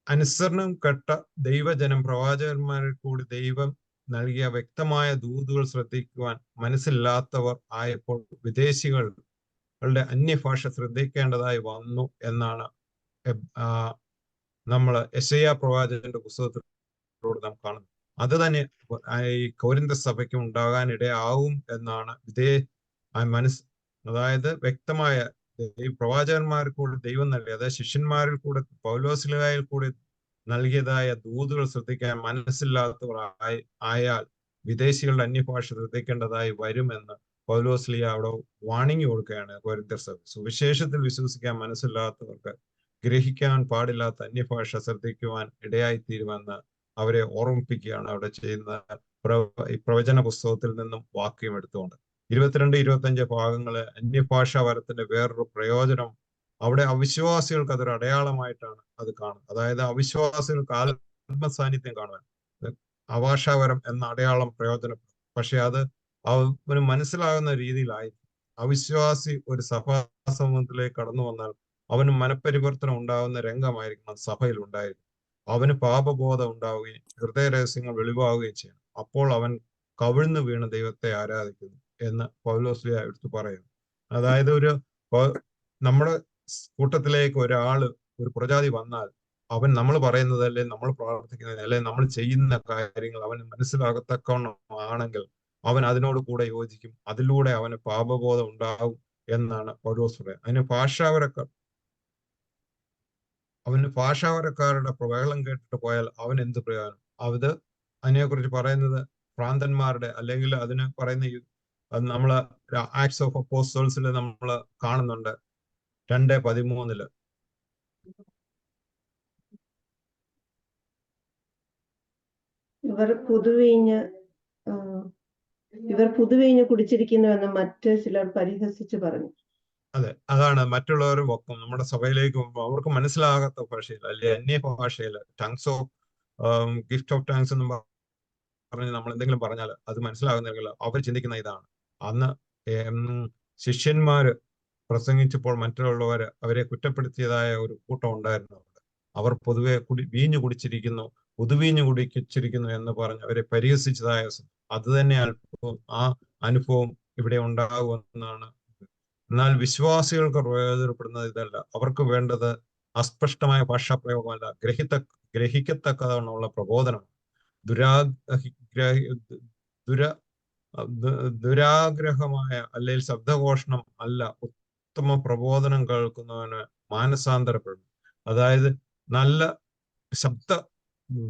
അനുസരണം കെട്ട ദൈവജനം പ്രവാചകന്മാരിൽ കൂടി ദൈവം നൽകിയ വ്യക്തമായ ദൂതുകൾ ശ്രദ്ധിക്കുവാൻ മനസ്സില്ലാത്തവർ ആയപ്പോൾ വിദേശികളുടെ അന്യഭാഷ ശ്രദ്ധിക്കേണ്ടതായി വന്നു എന്നാണ് നമ്മൾ യെശയ്യാ പ്രവാചകന്റെ പുസ്തകത്തിലൂടെ നാം കാണുന്നത്. അത് തന്നെ ഈ കൊരിന്ത സഭയ്ക്കും ഉണ്ടാകാൻ ഇടയാവും എന്നാണ് അതായത് വ്യക്തമായ ഈ പ്രവാചകന്മാരിൽ കൂടി ദൈവം നൽകി, അതായത് ശിഷ്യന്മാരിൽ കൂടെ പൗലോസ്ലീഹയിൽ കൂടി നൽകിയതായ ദൂതുകൾ ശ്രദ്ധിക്കാൻ മനസ്സില്ലാത്തവർ ആയാൽ വിദേശികളുടെ അന്യഭാഷ ശ്രദ്ധിക്കേണ്ടതായി വരുമെന്ന് പൗലോസ്ലീഹ അവിടെ വാണിംഗ് കൊടുക്കുകയാണ് കൊരിന്ത്യർ സഭ. സുവിശേഷത്തിൽ വിശ്വസിക്കാൻ മനസ്സില്ലാത്തവർക്ക് ഗ്രഹിക്കാൻ പാടില്ലാത്ത അന്യഭാഷ ശ്രദ്ധിക്കുവാൻ ഇടയായിത്തീരുമെന്ന് അവരെ ഓർമ്മിപ്പിക്കുകയാണ് അവിടെ ചെയ്യുന്ന ഈ പ്രവചന പുസ്തകത്തിൽ നിന്നും വാക്യം എടുത്തുകൊണ്ട്. 22, 25 ഭാഗങ്ങള് അന്യഭാഷാ വരത്തിന്റെ വേറൊരു പ്രയോജനം, അവിടെ അവിശ്വാസികൾക്ക് അതൊരു അടയാളമായിട്ടാണ് അത് കാണുന്നത്. അതായത് അവിശ്വാസികൾക്ക് ആത്മസാന്നിധ്യം കാണുവാൻ അഭാഷാവരം എന്ന അടയാളം പ്രയോജനപ്പെടും. പക്ഷെ അത് അവന് മനസ്സിലാകുന്ന രീതിയിലായിരിക്കും. അവിശ്വാസി ഒരു സഭാ സമൂഹത്തിലേക്ക് കടന്നു വന്നാൽ അവന് മനപരിവർത്തനം ഉണ്ടാകുന്ന രംഗമായിരിക്കണം സഭയിൽ ഉണ്ടായിരിക്കും. അവന് പാപബോധം ഉണ്ടാവുകയും ഹൃദയ രഹസ്യങ്ങൾ വെളിവാകുകയും ചെയ്യണം. അപ്പോൾ അവൻ കവിഴ്ന്നു വീണ് ദൈവത്തെ ആരാധിക്കുന്നു എന്ന് പൗലോസ്ലീഹ എടുത്തു പറയുന്നു. അതായത് നമ്മുടെ കൂട്ടത്തിലേക്ക് ഒരു പ്രജാതി വന്നാൽ അവൻ നമ്മൾ പറയുന്നത് അല്ലെ നമ്മൾ പ്രാർത്ഥിക്കുന്നത് അല്ലെ നമ്മൾ ചെയ്യുന്ന കാര്യങ്ങൾ അവന് മനസ്സിലാകത്തക്കവണ്ണം ആണെങ്കിൽ അവൻ അതിനോട് കൂടെ യോജിക്കും. അതിലൂടെ അവന് പാപബോധം ഉണ്ടാവും എന്നാണ് പൗലോസ് പറയുന്നത്. അവന് ഭാഷാവരക്കാരുടെ പ്രബഹളം കേട്ടിട്ട് പോയാൽ അവൻ എന്ത് പ്രയോജനം? അതിനെക്കുറിച്ച് പറയുന്നത് ഭ്രാന്തന്മാരുടെ, അല്ലെങ്കിൽ അതിന് പറയുന്ന നമ്മള് ആക്ട്സ് ഓഫ് അപ്പോസ്റ്റൽസിൽ നമ്മൾ കാണുന്നുണ്ട് 2:13. ഇവർ പുതുവീഞ്ഞ് കുടിച്ചിരിക്കുന്നുവെന്ന് മറ്റ് ചിലർ പരിഹസിച്ചു പറഞ്ഞു. അതെ, അതാണ് മറ്റുള്ളവരും ഒപ്പം നമ്മുടെ സഭയിലേക്ക് അവർക്ക് മനസ്സിലാകാത്ത ഭാഷയിൽ അല്ലെ അന്യ ഭാഷയിൽ ഗിഫ്റ്റ് ഓഫ് ടാങ്ക്സ് എന്നും പറഞ്ഞ് നമ്മൾ എന്തെങ്കിലും പറഞ്ഞാൽ അത് മനസ്സിലാകുന്നില്ല. അവർ ചിന്തിക്കുന്ന ഇതാണ്: അന്ന് ശിഷ്യന്മാര് പ്രസംഗിച്ചപ്പോൾ മറ്റുള്ളവര് അവരെ കുറ്റപ്പെടുത്തിയതായ ഒരു കൂട്ടം ഉണ്ടായിരുന്നു. അവർ പൊതുവെ വീഞ്ഞു കുടിച്ചിരിക്കുന്നു, പുതുവീഞ്ഞു കുടിച്ചിരിക്കുന്നു എന്ന് പറഞ്ഞ് അവരെ പരിഹസിച്ചതായ അത് തന്നെ ആ അനുഭവം ഇവിടെ ഉണ്ടാകുമെന്നാണ്. എന്നാൽ വിശ്വാസികൾക്ക് പ്രയോജനപ്പെടുന്നത് ഇതല്ല. അവർക്ക് വേണ്ടത് അസ്പഷ്ടമായ ഭാഷാപ്രയോഗമല്ല, ഗ്രഹിക്കത്തക്കവണ്ണമുള്ള പ്രബോധനം. ദുരാഗ്രഹമായ അല്ലെങ്കിൽ ശബ്ദഘോഷണം അല്ല, ഉത്തമ പ്രബോധനം കേൾക്കുന്നവന് മാനസാന്തരപ്പെടും. അതായത് നല്ല ശബ്ദ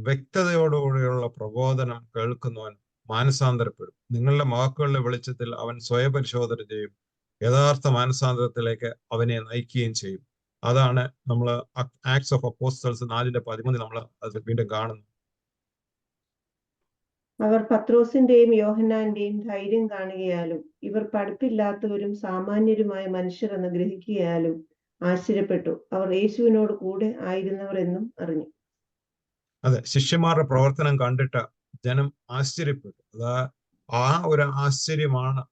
വ്യക്തതയോടുകൂടിയുള്ള പ്രബോധനം കേൾക്കുന്നവൻ മാനസാന്തരപ്പെടും. നിങ്ങളുടെ വാക്കുകളുടെ വെളിച്ചത്തിൽ അവൻ സ്വയപരിശോധന ചെയ്യും, യഥാർത്ഥ മാനസാന്തരത്തിലേക്ക് അവനെ നയിക്കുകയും ചെയ്യും. അതാണ് നമ്മൾ ആക്ട്സ് ഓഫ് അപ്പോസ്റ്റൽസ് 4:13 നമ്മൾ അത് വീണ്ടും കാണുന്നു. അവർ പത്രോസിന്റെയും യോഹന്നാന്റെയും ധൈര്യം കാണുകയാലും ഇവർ പഠിപ്പില്ലാത്തവരും സാമാന്യരുമായ മനുഷ്യർ എന്ന് ഗ്രഹിക്കുകയാലും ആശ്ചര്യപ്പെട്ടു. അവർ യേശുവിനോട് കൂടെ ആയിരുന്നവർ എന്നും അറിഞ്ഞു. അതെ, ശിഷ്യന്മാരുടെ പ്രവർത്തനം കണ്ടിട്ട് ജനം ആശ്ചര്യപ്പെട്ടു. ആ ഒരു ആശ്ചര്യമാണ്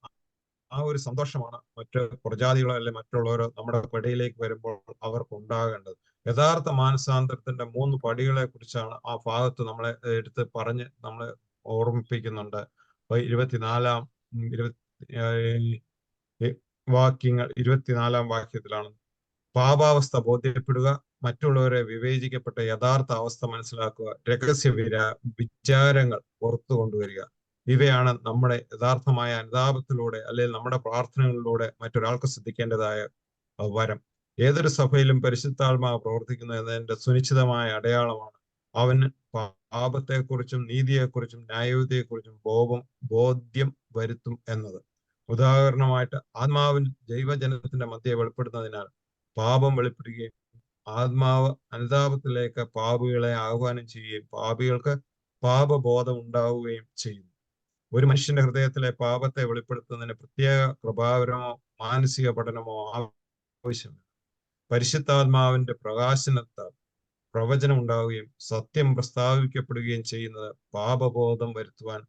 ആ ഒരു സന്തോഷമാണ് മറ്റ് പ്രജാതികളോ അല്ലെങ്കിൽ മറ്റുള്ളവരോ നമ്മുടെ പടിയിലേക്ക് വരുമ്പോൾ അവർക്ക് ഉണ്ടാകേണ്ടത്. യഥാർത്ഥ മാനസാന്തരത്തിന്റെ 3 പടികളെ കുറിച്ചാണ് ആ ഭാഗത്ത് നമ്മളെ എടുത്ത് പറഞ്ഞ് നമ്മളെ ഓർമ്മിപ്പിക്കുന്നുണ്ട്. 24 വാക്യങ്ങൾ 24 വാക്യത്തിലാണ് പാപാവസ്ഥ ബോധ്യപ്പെടുക, മറ്റുള്ളവരെ വിവേചിക്കപ്പെട്ട യഥാർത്ഥ അവസ്ഥ മനസ്സിലാക്കുക, രഹസ്യ വിചാരങ്ങൾ പുറത്തു കൊണ്ടുവരിക. ഇവയാണ് നമ്മുടെ യഥാർത്ഥമായ അനുതാപത്തിലൂടെ അല്ലെങ്കിൽ നമ്മുടെ പ്രാർത്ഥനകളിലൂടെ മറ്റൊരാൾക്ക് ശ്രദ്ധിക്കേണ്ടതായ വരം. ഏതൊരു സഭയിലും പരിശുദ്ധാത്മാവ് പ്രവർത്തിക്കുന്നു എന്നതിന്റെ സുനിശ്ചിതമായ അടയാളമാണ് അവന് പാപത്തെക്കുറിച്ചും നീതിയെക്കുറിച്ചും ന്യായവിധിയെക്കുറിച്ചും ബോധ്യം വരുത്തും എന്നത്. ഉദാഹരണമായിട്ട് ആത്മാവിൻ ദൈവജനത്തിന്റെ മധ്യയെ വെളിപ്പെടുന്നതിനാൽ പാപം വെളിപ്പെടുകയും ആത്മാവ് അനുതാപത്തിലേക്ക് പാപികളെ ആഹ്വാനം ചെയ്യുകയും പാപികൾക്ക് പാപബോധം ഉണ്ടാവുകയും ചെയ്യുന്നു. ഒരു മനുഷ്യന്റെ ഹൃദയത്തിലെ പാപത്തെ വെളിപ്പെടുത്തുന്നതിന് പ്രത്യേക കൃപാവരമോ മാനസിക പഠനമോ ആവശ്യമില്ല. പരിശുദ്ധാത്മാവിന്റെ പ്രകാശനത്താൽ പ്രവചനം ഉണ്ടാവുകയും സത്യം പ്രസ്താവിക്കപ്പെടുകയും ചെയ്യുന്നത് പാപബോധം വരുത്തുവാൻ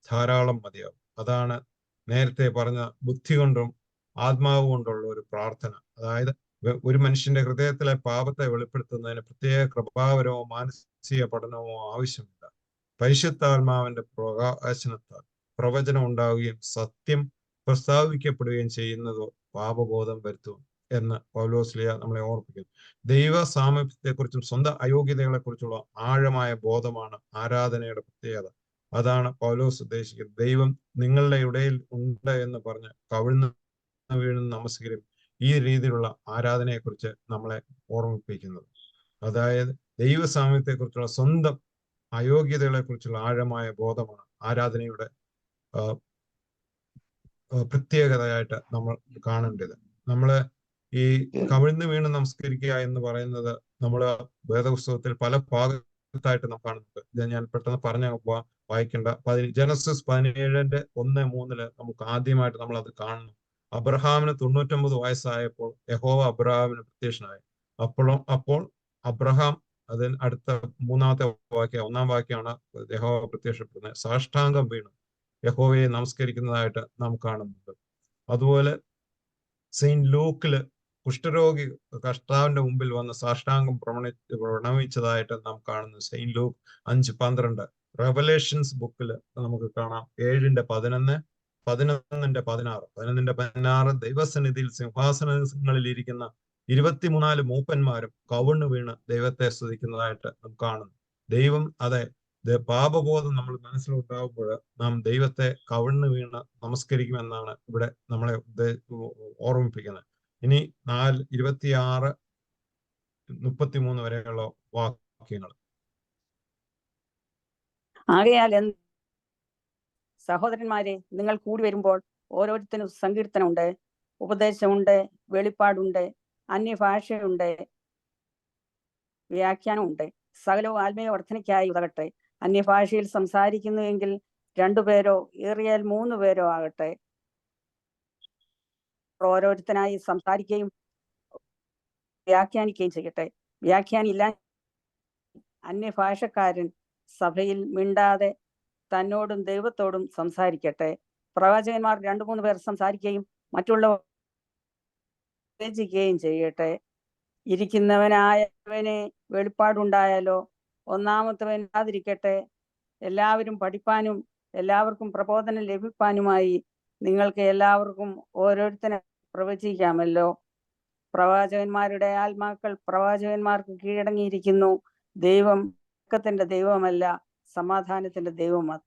ധാരാളം മതിയാവും. അതാണ് നേരത്തെ പറഞ്ഞ ബുദ്ധി കൊണ്ടും ആത്മാവ് കൊണ്ടുള്ള ഒരു പ്രാർത്ഥന. അതായത് ഒരു മനുഷ്യന്റെ ഹൃദയത്തിലെ പാപത്തെ വെളിപ്പെടുത്തുന്നതിന് പ്രത്യേക കൃപാവരമോ മാനസിക പഠനമോ ആവശ്യമില്ല. പരിശുദ്ധാത്മാവിന്റെ പ്രകാശനത്താൽ പ്രവചനം ഉണ്ടാവുകയും സത്യം പ്രസ്താവിക്കപ്പെടുകയും ചെയ്യുന്നത് പാപബോധം വരുത്തും എന്ന് പൗലോസ്ലീഹ നമ്മളെ ഓർപ്പിക്കുന്നു. ദൈവ സാമീപ്യത്തെക്കുറിച്ചും സ്വന്തം അയോഗ്യതകളെ കുറിച്ചുള്ള ആഴമായ ബോധമാണ് ആരാധനയുടെ പ്രത്യേകത. അതാണ് പൗലോസ് ഉദ്ദേശിക്കുന്നത്. ദൈവം നിങ്ങളുടെ ഇടയിൽ ഉണ്ട് എന്ന് പറഞ്ഞ് കവിഴ്ന്ന് വീഴുന്ന നമസ്കരിക്കും ഈ രീതിയിലുള്ള ആരാധനയെക്കുറിച്ച് നമ്മളെ ഓർമ്മിപ്പിക്കുന്നത്. അതായത് ദൈവ സാമീപ്യത്തെക്കുറിച്ചുള്ള സ്വന്തം അയോഗ്യതകളെ കുറിച്ചുള്ള ആഴമായ ബോധമാണ് ആരാധനയുടെ പ്രത്യേകതയായിട്ട് നമ്മൾ കാണേണ്ടത്. നമ്മള് ഈ കവിഴ്ന്ന് വീണ് നമസ്കരിക്കുക എന്ന് പറയുന്നത് നമ്മൾ വേദപുസ്തകത്തിൽ പല ഭാഗത്തായിട്ട് നാം കാണുന്നുണ്ട്. ഞാൻ പെട്ടെന്ന് പറഞ്ഞ വായിക്കേണ്ട ജനസിസ് 17:1-3 നമുക്ക് ആദ്യമായിട്ട് നമ്മൾ അത് കാണുന്നു. അബ്രഹാമിന് 99 വയസ്സായപ്പോൾ യഹോവ അബ്രഹാമിന് പ്രത്യക്ഷനായി. അപ്പോൾ അബ്രഹാം അതിന് അടുത്ത 1 വാക്യമാണ് യഹോവ പ്രത്യക്ഷപ്പെടുന്നത്. സാഷ്ടാംഗം വീണ് യഹോവയെ നമസ്കരിക്കുന്നതായിട്ട് നാം കാണുന്നുണ്ട്. അതുപോലെ സെയിന്റ് ലൂക്കില് കുഷ്ഠരോഗി കർത്താവിന്റെ മുമ്പിൽ വന്ന് സാഷ്ടാംഗം പ്രണമിച്ചതായിട്ട് നാം കാണുന്നു. Saint Luke 5:12. റെവലേഷൻസ് ബുക്കിൽ നമുക്ക് കാണാം 7:11, 11:16 ദൈവസന്നിധിയിൽ സിംഹാസനങ്ങളിൽ ഇരിക്കുന്ന 24 മൂപ്പന്മാരും കവിണ്ണു വീണ് ദൈവത്തെ സ്തുതിക്കുന്നതായിട്ട് നാം കാണുന്നു. ദൈവം പാപബോധം നമ്മൾ മനസ്സിലുണ്ടാകുമ്പോൾ നാം ദൈവത്തെ കവിണ്ണു വീണ് നമസ്കരിക്കുമെന്നാണ് ഇവിടെ നമ്മളെ ഓർമ്മിപ്പിക്കുന്നത്. ഇനി 26-33 വരെയുള്ള വാക്യങ്ങൾ. ആകയാൽ സഹോദരന്മാരെ, നിങ്ങൾ കൂടി വരുമ്പോൾ ഓരോരുത്തരും സങ്കീർത്തനമുണ്ട്, ഉപദേശമുണ്ട്, വെളിപ്പാടുണ്ട്, അന്യഭാഷയുണ്ട്, വ്യാഖ്യാനമുണ്ട്. സകലവും ആത്മീയ വർധനയ്ക്കായി ഉതകട്ടെ. അന്യഭാഷയിൽ സംസാരിക്കുന്നുവെങ്കിൽ 2 പേരോ ഏറിയാൽ 3 പേരോ ആകട്ടെ. ഓരോരുത്തനായി സംസാരിക്കുകയും വ്യാഖ്യാനിക്കുകയും ചെയ്യട്ടെ. വ്യാഖ്യാനില്ല അന്യഭാഷക്കാരൻ സഭയിൽ മിണ്ടാതെ തന്നോടും ദൈവത്തോടും സംസാരിക്കട്ടെ. പ്രവാചകന്മാർ 2-3 പേർ സംസാരിക്കുകയും മറ്റുള്ളവർ വിവേചിക്കുകയും ചെയ്യട്ടെ. ഇരിക്കുന്നവനായവനെ വെളിപ്പാടുണ്ടായാലോ, ഒന്നാമത്തവൻ ഇല്ലാതിരിക്കട്ടെ. എല്ലാവരും പഠിപ്പാനും എല്ലാവർക്കും പ്രബോധനം ലഭിപ്പാനുമായി നിങ്ങൾക്ക് എല്ലാവർക്കും ഓരോരുത്തരെ പ്രവചിക്കാമല്ലോ. പ്രവാചകന്മാരുടെ ആത്മാക്കൾ പ്രവാചകന്മാർക്ക് കീഴടങ്ങിയിരിക്കുന്നു. ദൈവം ത്തിന്റെ ദൈവമല്ല, സമാധാനത്തിന്റെ ദൈവമാണ്.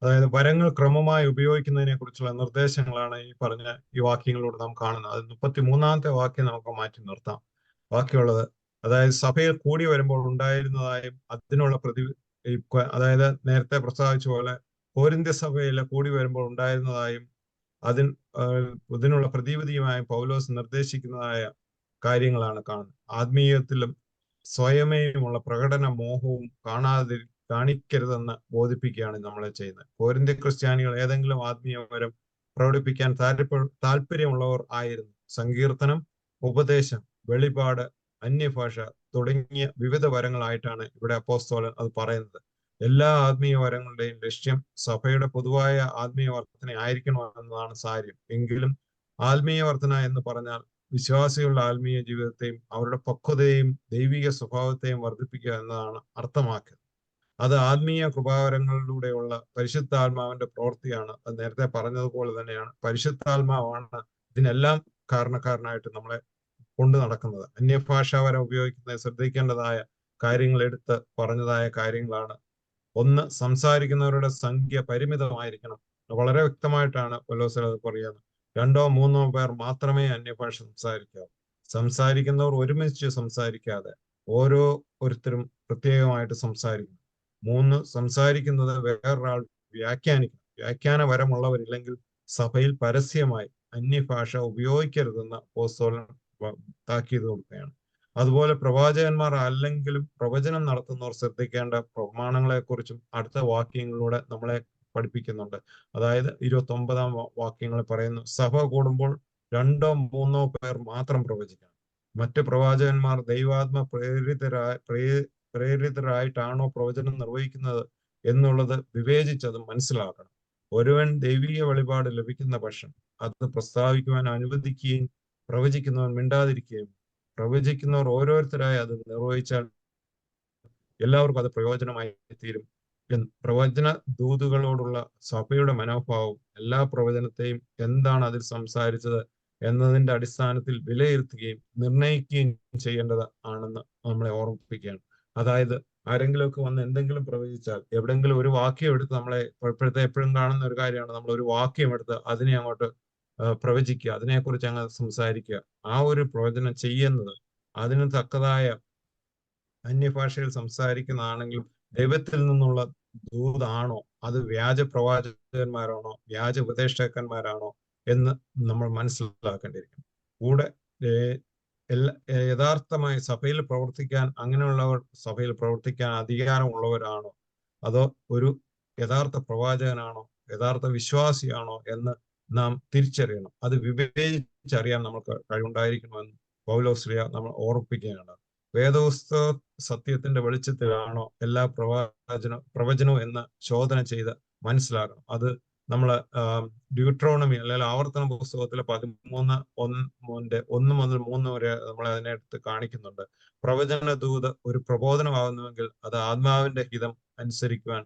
അതായത് വരങ്ങൾ ക്രമമായി ഉപയോഗിക്കുന്നതിനെ കുറിച്ചുള്ള നിർദ്ദേശങ്ങളാണ് ഈ പറഞ്ഞ ഈ വാക്യങ്ങളിലൂടെ നാം കാണുന്നത്. അത് 33-ാമത്തെ വാക്യം നമുക്ക് മാറ്റി നിർത്താം. ബാക്കിയുള്ളത് അതായത് സഭയിൽ കൂടി വരുമ്പോൾ ഉണ്ടായിരുന്നതായും അതിനുള്ള അതായത് നേരത്തെ പ്രസ്താവിച്ച പോലെ കോരിന്ത്യ സഭയിൽ കൂടി വരുമ്പോൾ ഉണ്ടായിരുന്നതായും ഇതിനുള്ള പ്രതിവിധിയുമായും പൗലോസ് നിർദ്ദേശിക്കുന്നതായ കാര്യങ്ങളാണ് കാണുന്നത്. ആത്മീയത്തിലും സ്വയമേയുമുള്ള പ്രകടന മോഹവും കാണിക്കരുതെന്ന് ബോധിപ്പിക്കുകയാണ് നമ്മളെ ചെയ്യുന്നത്. കോരിന്ത്യ ക്രിസ്ത്യാനികൾ ഏതെങ്കിലും ആത്മീയപരം പ്രകടിപ്പിക്കാൻ താല്പര്യമുള്ളവർ ആയിരുന്നു. സങ്കീർത്തനം, ഉപദേശം, വെളിപാട്, അന്യഭാഷ തുടങ്ങിയ വിവിധ വരങ്ങളായിട്ടാണ് ഇവിടെ അപ്പോസ്തലൻ അത് പറയുന്നത്. എല്ലാ ആത്മീയ വരങ്ങളുടെയും ലക്ഷ്യം സഭയുടെ പൊതുവായ ആത്മീയ വർധന ആയിരിക്കണമെന്നതാണ് സാരം. എങ്കിലും ആത്മീയ വർധന എന്ന് പറഞ്ഞാൽ വിശ്വാസികളുടെ ആത്മീയ ജീവിതത്തെയും അവരുടെ പക്വതയെയും ദൈവിക സ്വഭാവത്തെയും വർദ്ധിപ്പിക്കുക എന്നതാണ് അർത്ഥമാക്കുന്നത്. അത് ആത്മീയ കൃപാവരങ്ങളിലൂടെയുള്ള പരിശുദ്ധാത്മാവിന്റെ പ്രവൃത്തിയാണ്. അത് നേരത്തെ പറഞ്ഞതുപോലെ തന്നെയാണ്, പരിശുദ്ധാത്മാവാണ് ഇതിനെല്ലാം കാരണക്കാരനായിട്ട് നമ്മളെ കൊണ്ടു നടക്കുന്നത്. അന്യഭാഷാവരം ഉപയോഗിക്കുന്നത് ശ്രദ്ധിക്കേണ്ടതായ കാര്യങ്ങൾ എടുത്ത് പറഞ്ഞതായ കാര്യങ്ങളാണ്. ഒന്ന്, സംസാരിക്കുന്നവരുടെ സംഖ്യ പരിമിതമായിരിക്കണം. വളരെ വ്യക്തമായിട്ടാണ് പൗലോസ് അത് പറയുന്നത്. 2 or 3 പേർ മാത്രമേ അന്യഭാഷ സംസാരിക്കാവൂ. സംസാരിക്കുന്നവർ ഒരുമിച്ച് സംസാരിക്കാതെ ഓരോരുത്തരും പ്രത്യേകമായിട്ട് സംസാരിക്കണം. 3, സംസാരിക്കുന്നത് വേറൊരാൾ വ്യാഖ്യാനിക്കണം. വ്യാഖ്യാന വരമുള്ളവരില്ലെങ്കിൽ സഭയിൽ പരസ്യമായി അന്യഭാഷ ഉപയോഗിക്കരുതെന്ന് അപ്പോസ്തലൻ താക്കീത് കൊടുക്കുകയാണ്. അതുപോലെ പ്രവാചകന്മാർ അല്ലെങ്കിലും പ്രവചനം നടത്തുന്നവർ ശ്രദ്ധിക്കേണ്ട പ്രമാണങ്ങളെക്കുറിച്ചും അടുത്ത വാക്യങ്ങളിലൂടെ നമ്മളെ പഠിപ്പിക്കുന്നുണ്ട്. അതായത് 29-ാം വാക്യങ്ങളിൽ പറയുന്നു, സഭ കൂടുമ്പോൾ 2 or 3 പേർ മാത്രം പ്രവചിക്കണം. മറ്റ് പ്രവാചകന്മാർ ദൈവാത്മ പ്രേരിതരായിട്ടാണോ പ്രവചനം നിർവഹിക്കുന്നത് എന്നുള്ളത് വിവേചിച്ചത് മനസ്സിലാക്കണം. ഒരുവൻ ദൈവിക വെളിപാട് ലഭിക്കുന്ന പക്ഷം അത് പ്രസ്താവിക്കുവാൻ അനുവദിക്കുകയും പ്രവചിക്കുന്നവൻ മിണ്ടാതിരിക്കുകയും പ്രവചിക്കുന്നവർ ഓരോരുത്തരായി അത് നിർവഹിച്ചാൽ എല്ലാവർക്കും അത് പ്രയോജനമായി തീരും. പ്രവചന ദൂതുകളോടുള്ള സഭയുടെ മനോഭാവം എല്ലാ പ്രവചനത്തെയും എന്താണ് അതിൽ സംസാരിച്ചത് എന്നതിന്റെ അടിസ്ഥാനത്തിൽ വിലയിരുത്തുകയും നിർണയിക്കുകയും ചെയ്യേണ്ടത് ആണെന്ന് നമ്മളെ ഓർമ്മിപ്പിക്കുകയാണ്. അതായത് ആരെങ്കിലുമൊക്കെ വന്ന് എന്തെങ്കിലും പ്രവചിച്ചാൽ എവിടെങ്കിലും ഒരു വാക്യം എടുത്ത്, നമ്മളെ ഇപ്പോഴത്തെ എപ്പോഴും കാണുന്ന ഒരു കാര്യമാണ്, നമ്മൾ ഒരു വാക്യം എടുത്ത് അതിനെ അങ്ങോട്ട് പ്രവചിക്കുക, അതിനെക്കുറിച്ച് അങ്ങ് സംസാരിക്കുക. ആ ഒരു പ്രവചനം ചെയ്യുന്നത് അതിന് തക്കതായ അന്യഭാഷയിൽ സംസാരിക്കുന്നതാണെങ്കിലും ദൈവത്തിൽ നിന്നുള്ള ദൂതാണോ, അത് വ്യാജ പ്രവാചകന്മാരാണോ, വ്യാജ ഉപദേഷ്ടാക്കന്മാരാണോ എന്ന് നമ്മൾ മനസ്സിലാക്കേണ്ടിയിരിക്കും. കൂടെ യഥാർത്ഥമായി സഭയിൽ പ്രവർത്തിക്കാൻ, അങ്ങനെയുള്ളവർ സഭയിൽ പ്രവർത്തിക്കാൻ അധികാരമുള്ളവരാണോ, അതോ ഒരു യഥാർത്ഥ പ്രവാചകനാണോ, യഥാർത്ഥ വിശ്വാസിയാണോ എന്ന് നാം തിരിച്ചറിയണം. അത് വിവേചിച്ചറിയാൻ നമുക്ക് കഴിവുണ്ടായിരിക്കണമെന്ന് പൗലോസ് നമ്മൾ ഓർമ്മിപ്പിക്കുകയാണ്. വേദപുസ്തക സത്യത്തിന്റെ വെളിച്ചത്തിലാണോ എല്ലാ പ്രവചനവും എന്ന് ശോധന ചെയ്ത് മനസ്സിലാക്കണം. അത് നമ്മൾ ഡ്യൂട്രോണമി അല്ലെങ്കിൽ ആവർത്തന പുസ്തകത്തിലെ 13:1 മുതൽ 3 വരെ നമ്മളെ അതിനടുത്ത് കാണിക്കുന്നുണ്ട്. പ്രവചന ദൂത് ഒരു പ്രബോധനമാകുന്നുവെങ്കിൽ അത് ആത്മാവിന്റെ ഹിതം അനുസരിക്കുവാൻ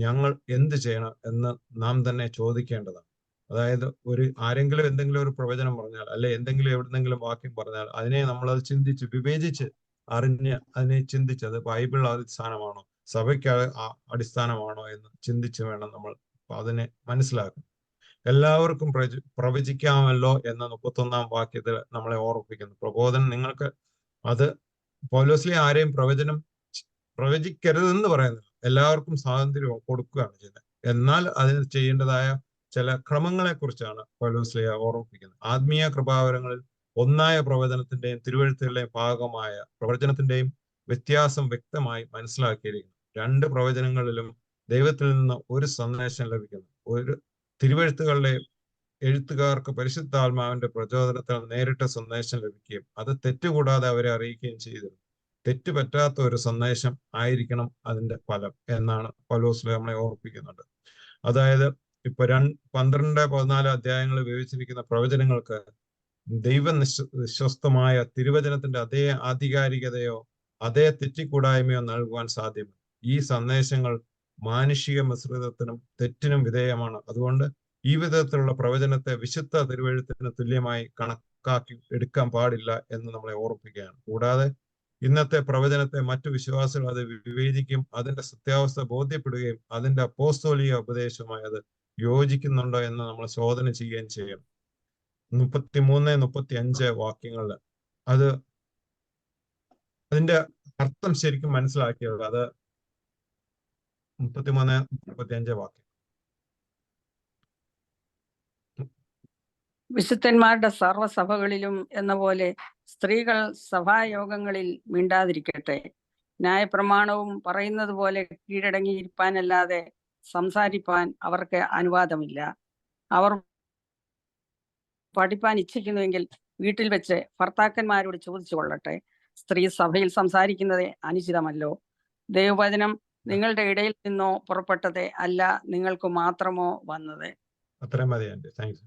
ഞങ്ങൾ എന്ത് ചെയ്യണം എന്ന് നാം തന്നെ ചോദിക്കേണ്ടതാണ്. അതായത് ആരെങ്കിലും എന്തെങ്കിലും ഒരു പ്രവചനം പറഞ്ഞാൽ, അല്ലെ എന്തെങ്കിലും എവിടെന്നെങ്കിലും വാക്യം പറഞ്ഞാൽ അതിനെ നമ്മളത് ചിന്തിച്ച് വിവേചിച്ച് അറിഞ്ഞ് അതിനെ ചിന്തിച്ച് അത് ബൈബിൾ അടിസ്ഥാനമാണോ, സഭയ്ക്ക് അടിസ്ഥാനമാണോ എന്ന് ചിന്തിച്ച് വേണം നമ്മൾ അതിനെ മനസ്സിലാക്കണം. എല്ലാവർക്കും പ്രവചിക്കാമല്ലോ എന്ന 31-ാം വാക്യത്തിൽ നമ്മളെ ഓർമ്മിപ്പിക്കുന്നു. പ്രബോധനം നിങ്ങൾക്ക് അത് പൗലോസ്ലീഹ ആരെയും പ്രവചിക്കരുതെന്ന് പറയുന്നില്ല, എല്ലാവർക്കും സ്വാതന്ത്ര്യം കൊടുക്കുകയാണ് ചെയ്യുന്നത്. എന്നാൽ അതിന് ചെയ്യേണ്ടതായ ചില ക്രമങ്ങളെ കുറിച്ചാണ് പൗലോസ്ലീഹ ഓർമ്മിപ്പിക്കുന്നത്. ആത്മീയ കൃപാവരങ്ങളിൽ ഒന്നായ പ്രവചനത്തിന്റെയും തിരുവെഴുത്തുകളുടെയും ഭാഗമായ പ്രവചനത്തിന്റെയും വ്യത്യാസം വ്യക്തമായി മനസ്സിലാക്കിയിരിക്കുന്നു. 2 പ്രവചനങ്ങളിലും ദൈവത്തിൽ നിന്ന് ഒരു സന്ദേശം ലഭിക്കുന്നു. ഒരു തിരുവെഴുത്തുകളുടെ എഴുത്തുകാർക്ക് പരിശുദ്ധാത്മാവിന്റെ പ്രചോദനത്താൽ നേരിട്ട സന്ദേശം ലഭിക്കുകയും അത് തെറ്റുകൂടാതെ അവരെ അറിയിക്കുകയും ചെയ്തിരുന്നു. തെറ്റുപറ്റാത്ത ഒരു സന്ദേശം ആയിരിക്കണം അതിന്റെ ഫലം എന്നാണ് പൗലോസ് നമ്മളെ ഓർമ്മിപ്പിക്കുന്നുണ്ട്. അതായത് ഇപ്പൊ 12-14 അധ്യായങ്ങളിൽ വിവരിച്ചിരിക്കുന്ന പ്രവചനങ്ങൾക്ക് വിശ്വസ്തമായ തിരുവചനത്തിന്റെ അതേ ആധികാരികതയോ അതേ തെറ്റിക്കൂടായ്മയോ നൽകുവാൻ സാധ്യമല്ല. ഈ സന്ദേശങ്ങൾ മാനുഷിക മിശ്രിതത്തിനും തെറ്റിനും വിധേയമാണ്. അതുകൊണ്ട് ഈ വിധത്തിലുള്ള പ്രവചനത്തെ വിശുദ്ധ തിരുവെഴുത്തിന് തുല്യമായി കണക്കാക്കി എടുക്കാൻ പാടില്ല എന്ന് നമ്മളെ ഓർമ്മിപ്പിക്കുകയാണ്. കൂടാതെ ഇന്നത്തെ പ്രവചനത്തെ മറ്റു വിശ്വാസികൾ അത് വിവേചിക്കും, അതിന്റെ സത്യാവസ്ഥ ബോധ്യപ്പെടുകയും അതിന്റെ അപ്പോസ്തോലിക ഉപദേശവുമായി അത് യോജിക്കുന്നുണ്ടോ എന്ന് നമ്മൾ ശോധന ചെയ്യുകയും ചെയ്യണം. 33-35 വാക്യങ്ങളിൽ അതിന്റെ അർത്ഥം ശരിക്കും മനസ്സിലാക്കിയത്. അത് 33-35 വാക്യം. വിശുദ്ധന്മാരുടെ സർവ്വസഭകളിലും എന്ന പോലെ സ്ത്രീകൾ സഭായോഗങ്ങളിൽ മിണ്ടാതിരിക്കട്ടെ. ന്യായപ്രമാണവും പറയുന്നത് പോലെ കീഴടങ്ങിയിരിപ്പാനല്ലാതെ സംസാരിപ്പാൻ അവർക്ക് അനുവാദമില്ല. അവർ പഠിപ്പാൻ ഇച്ഛിക്കുന്നുവെങ്കിൽ വീട്ടിൽ വെച്ച് ഭർത്താക്കന്മാരോട് ചോദിച്ചു കൊള്ളട്ടെ. സ്ത്രീ സഭയിൽ സംസാരിക്കുന്നത് അനുചിതമല്ലോ. ദൈവവചനം നിങ്ങളുടെ ഇടയിൽ നിന്നോ പുറപ്പെട്ടതേ അല്ല, നിങ്ങൾക്ക് മാത്രമോ വന്നത്? അത്രയും മതി ആൻറ്റി, താങ്ക്സ്.